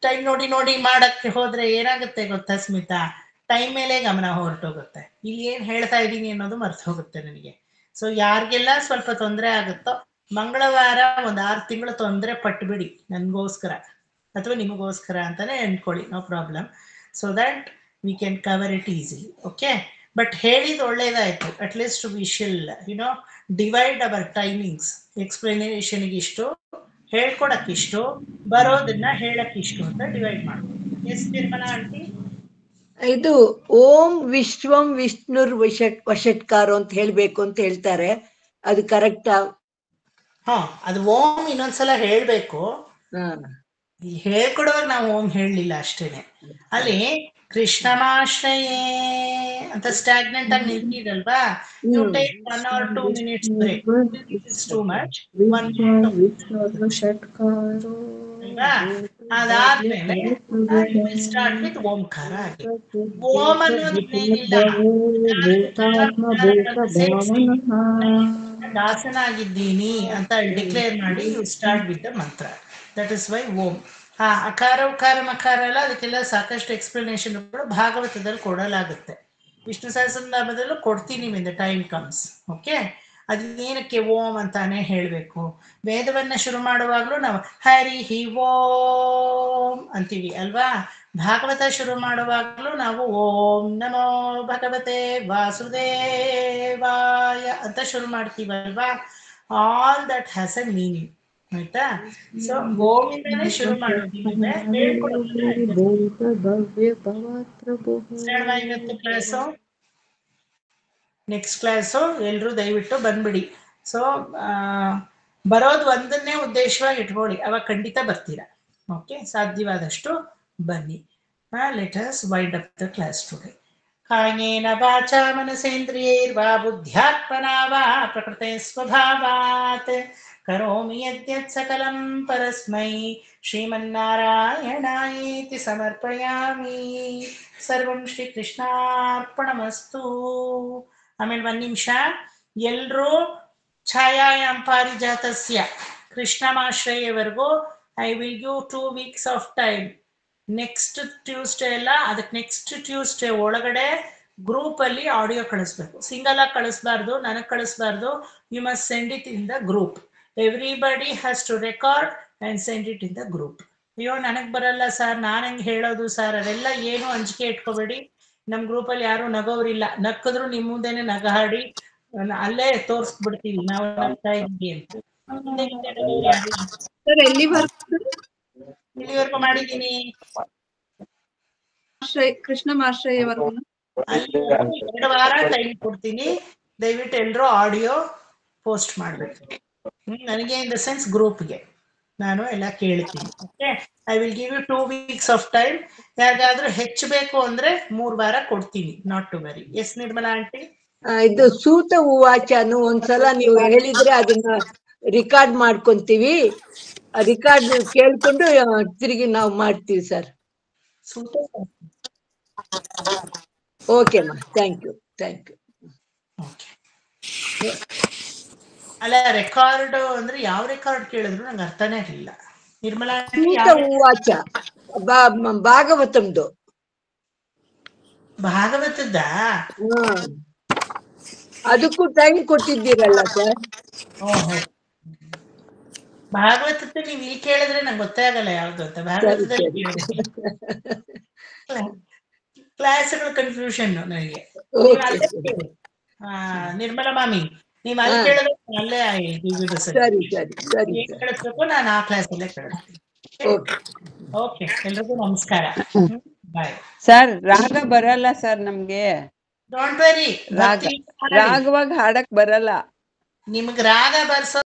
time ನೋಡಿ ನೋಡಿ ಮಾಡಕ್ಕೆ ಹೋದ್ರೆ ಏನಾಗುತ್ತೆ ಗೊತ್ತಾ ಸ್ಮಿತಾ? ಟೈಮ್ ಮೇಲೆ ಗಮನ ಹೊರಟೋಗುತ್ತೆ. ಇಲ್ಲಿ ಏನು ಹೇಳ್ತಾ ಇದ್ದೀನಿ ಅನ್ನೋದು ಮರ್ತು ಹೋಗುತ್ತೆ ನನಗೆ. ಸೊ ಯಾರಿಗೆಲ್ಲ ಸ್ವಲ್ಪ ತೊಂದರೆ ಆಗುತ್ತೋ ಮಂಗಳವಾರ ಒಂದು 6 ತಿಂಗಳು ತೊಂದರೆ ಪಟ್ಬಿಡಿ ನನಗೋಸ್ಕರ ಅಥವಾ ನಿಮಗೋಸ್ಕರ ಅಂತಾನೆ ಅನ್ಕೊಳ್ಳಿ, no problem. So that we can cover it easily. Okay, but ಹೇಳಿದ ಒಳ್ಳೇದಾಯ್ತು. At least we shall divide our timings. ಎಕ್ಸ್ಪ್ಲನೇಷನ್ಗೆ ಇಷ್ಟು, ಹೇಳ್ಕೊಡಕ್ಕಿಷ್ಟು, ಬರೋದನ್ನ ಹೇಳಕ್ಕಿಷ್ಟು ಅಂತ ಡಿವೈಡ್ ಮಾಡ್ಬೋದು. Yes Nirmala aunty? ಇದು ಓಂ ವಿಶ್ವಂ ವಿಷ್ಣುರ್ ವಷಟ್ಕಾರೋ ಅಂತ ಹೇಳ್ಬೇಕು ಅಂತ ಹೇಳ್ತಾರೆ, ಅದು ಕರೆಕ್ಟಾ? ಹಾ, ಅದು ಓಂ ಇನ್ನೊಂದ್ಸಲ ಹೇಳ್ಬೇಕು. ಹೇಳ್ಕೊಡುವಾಗ ನಾವು ಓಂ ಹೇಳಲಿಲ್ಲ ಅಷ್ಟೇನೆ. ಅಲ್ಲಿ ಕೃಷ್ಣಮಾಶ್ರಯೇ ಅಂತ ಸ್ಟಾಗ್ನೆಂಟ್ ಆಗಿ ನಿಂತಿರಲ್ವಾ? You take 1 or 2 minutes break. It's too much. ಅದಾದ್ಮೇಲೆ ಸ್ಟಾರ್ಟ್ ವಿತ್ ಓಂಕಾರ ಆಗಿ. ಓಂ ಅನ್ನೋದು ದಾಸನಾಗಿದ್ದೀನಿ ಅಂತ ಡಿಕ್ಲೇರ್ ಮಾಡಿ you start with the mantra. That is why Om. ಅಕಾರ ಉಕಾರ ಮಕಾರ ಎಲ್ಲ ಅದಕ್ಕೆಲ್ಲ ಸಾಕಷ್ಟು ಎಕ್ಸ್ಪ್ಲನೇಷನ್ಗಳು ಭಾಗವತದಲ್ಲಿ ಕೊಡಲಾಗುತ್ತೆ. ವಿಷ್ಣು ಸಹಸ್ರನಾಮದಲ್ಲೂ ಕೊಡ್ತೀನಿ when the time comes. Okay, ಅದೇನಕ್ಕೆ ಓಂ ಅಂತಾನೆ ಹೇಳಬೇಕು. ವೇದವನ್ನ ಶುರು ಮಾಡುವಾಗಲೂ ನಾವು ಹರಿ ಹಿ ಓಂ ಅಂತೀವಿ ಅಲ್ವಾ? ಭಾಗವತ ಶುರು ಮಾಡುವಾಗಲೂ ನಾವು ಓಂ ನಮೋ ಭಗವತೆ ವಾಸುದೇವಾಯ ಅಂತ ಶುರು ಮಾಡ್ತೀವಲ್ವಾ? All that has a meaning. ಆಯ್ತಾ? ಸೊ ಗೋವಿಂದನೇ ಶುರು ಮಾಡೋದಿಲ್ಲ. ಕ್ಲಾಸು ನೆಕ್ಸ್ಟ್ ಕ್ಲಾಸು ಎಲ್ರೂ ದಯವಿಟ್ಟು ಬಂದ್ಬಿಡಿ. ಸೊ ಬರೋದು ಒಂದನ್ನೇ ಉದ್ದೇಶವಾಗಿ ಇಟ್ಕೊಳ್ಳಿ, ಅವಾಗ ಖಂಡಿತ ಬರ್ತೀರಾ. ಓಕೆ, ಸಾಧ್ಯವಾದಷ್ಟು ಬನ್ನಿ. Let us wind up the class today. ಕಾಯೇನ ವಾಚಾ ಮನಸೇಂದ್ರಿಯೈರ್ವಾ ಬುದ್ಧ್ಯಾತ್ಮನಾ ವಾ ಪ್ರಕೃತೆ ಸ್ವಭಾವಾತ್ ಕರೋಮಿ ಯದ್ಯತ್ ಸಕಲಂ ಪರಸ್ಮೈ ಶ್ರೀಮನ್ನಾರಾಯಣಾಯೇತಿ ಸಮರ್ಪಯಾಮಿ. ಸರ್ವಂ ಶ್ರೀ ಕೃಷ್ಣಾರ್ಪಣಮಸ್ತು. ಆಮೇಲೆ 1 ನಿಮಿಷ ಎಲ್ಲರೂ ಛಾಯಾಯಾಮ್ ಪಾರಿಜಾತಸ್ಯ ಕೃಷ್ಣಮಾಶ್ರಯವರೆಗೂ I will give 2 weeks of time. Next Tuesday ಅಲ್ಲ, ಅದಕ್ಕೆ ನೆಕ್ಸ್ಟ್ ಟ್ಯೂಸ್ಡೇ ಒಳಗಡೆ ಗ್ರೂಪಲ್ಲಿ ಆಡಿಯೋ ಕಳಿಸ್ಬೇಕು. ಸಿಂಗಲ್ ಆಗಿ ಕಳಿಸ್ಬಾರ್ದು, ನನಗೆ ಕಳಿಸ್ಬಾರ್ದು. You must send it in the group. Everybody has to record and send it in the group. ಅಯ್ಯೋ ನನಗೆ ಬರಲ್ಲ ಸರ್, ನಾನು ಹೆಂಗೆ ಹೇಳೋದು ಸರ್, ಅದೆಲ್ಲ ಏನು ಅಂಜಿಕೆ ಇಟ್ಕೋಬೇಡಿ. ನಮ್ಮ ಗ್ರೂಪಲ್ಲಿ ಯಾರು ನಗೋರಿಲ್ಲ. ನಕ್ಕಿದ್ರು ನಿಮ್ಮ ಮುಂದೆನೆ ನಗಹಾಡಿ ಅಲ್ಲೇ ತೋರಿಸ್ಬಿಡ್ತೀವಿ ನಾವು ನಗ್ತಾ ಇದ್ದೀವಿ ಅಂತ. ಇಲ್ಲಿವರೆಗೂ ಮಾಡಿದ್ದೀನಿ. ಕೃಷ್ಣಮಾಶ್ರಯವರೆಗೂ ಅಲ್ಲಿ 2 ವಾರ ಟೈಮ್ ಕೊಡ್ತೀನಿ. ದಯವಿಟ್ಟು ಎಲ್ಲರೂ ಆಡಿಯೋ ಪೋಸ್ಟ್ ಮಾಡಬೇಕು. ನನಗೆ ಇನ್ ದ ಸೆನ್ಸ್ ಗ್ರೂಪ್ಗೆ ನಾನು ಎಲ್ಲ ಕೇಳ್ತೀನಿ. Okay, I will give you 2 weeks of time. ಯಾರಿಗಾದ್ರೂ ಹೆಚ್ಚಬೇಕು ಅಂದ್ರೆ 3 ವಾರ ಕೊಡ್ತೀನಿ. Not to worry. Yes Nirmala aunty? ಇದು ಸೂತ ಉವಾಚನು ಒಂದ್ಸಲ ನೀವು ಹೇಳಿದ್ರೆ ಅದನ್ನ ರಿಕಾರ್ಡ್ ಮಾಡ್ಕೊಂತೀವಿ. ರಿಕಾರ್ಡ್ ಕೇಳ್ಕೊಂಡು ತಿರುಗಿ ನಾವು ಮಾಡ್ತೀವಿ ಸರ್. ಓಕೆ ಮಾ, ಥ್ಯಾಂಕ್ ಯು. ಅಲ್ಲ ರೆಕಾರ್ಡ್ ಅಂದ್ರೆ ಯಾವ ರೆಕಾರ್ಡ್ ಕೇಳಿದ್ರು ನಂಗೆ ಅರ್ಥನೇ ಆಗಲಿಲ್ಲ. ನಿರ್ಮಲಾ ಸೂತ ಉವಾಚ ಭಾಗವತಂದು. ಭಾಗವತದ್ದ? ಅದಕ್ಕೂ ಟೈಮ್ ಕೊಟ್ಟಿದ್ದೀರಲ್ಲ ಸರ್. ಓಹೋ, ಭಾಗವತದ ನೀವು ಇಲ್ಲಿ ಕೇಳಿದ್ರೆ ನಂಗೆ ಗೊತ್ತೇ ಆಗಲ್ಲ ಯಾವ್ದು ಅಂತ. ಭಾಗವತದಲ್ಲಿ ಕ್ಲಾಸ್ಗಳ ಕನ್ಫ್ಯೂಷನ್ ನನಗೆ. ನಿರ್ಮಲಾ ಮಾಮಿ ನೀವ್ ಅಲ್ಲಿ ಕೇಳಿದ್ರೆ ಅಲ್ಲೇ ಕೇಳಿಸ್ಬೇಕು, ನಾನು ಆ ಕ್ಲಾಸ್ ಅಲ್ಲೇ ಕೇಳಿಸ್ತೀನಿ. ಓಕೆ, ಎಲ್ರಿಗೂ ನಮಸ್ಕಾರ, ಬಾಯ್. ಸರ್ ರಾಗ ಬರಲ್ಲ ಸರ್ ನಮ್ಗೆ. ಡೋಂಟ್ ವೆರಿ, ರಾಗವಾಗ ಹಾಡಕ್ ಬರಲ್ಲ. ನಿಮ್ಗೆ ರಾಗ ಬರ್ಸೋ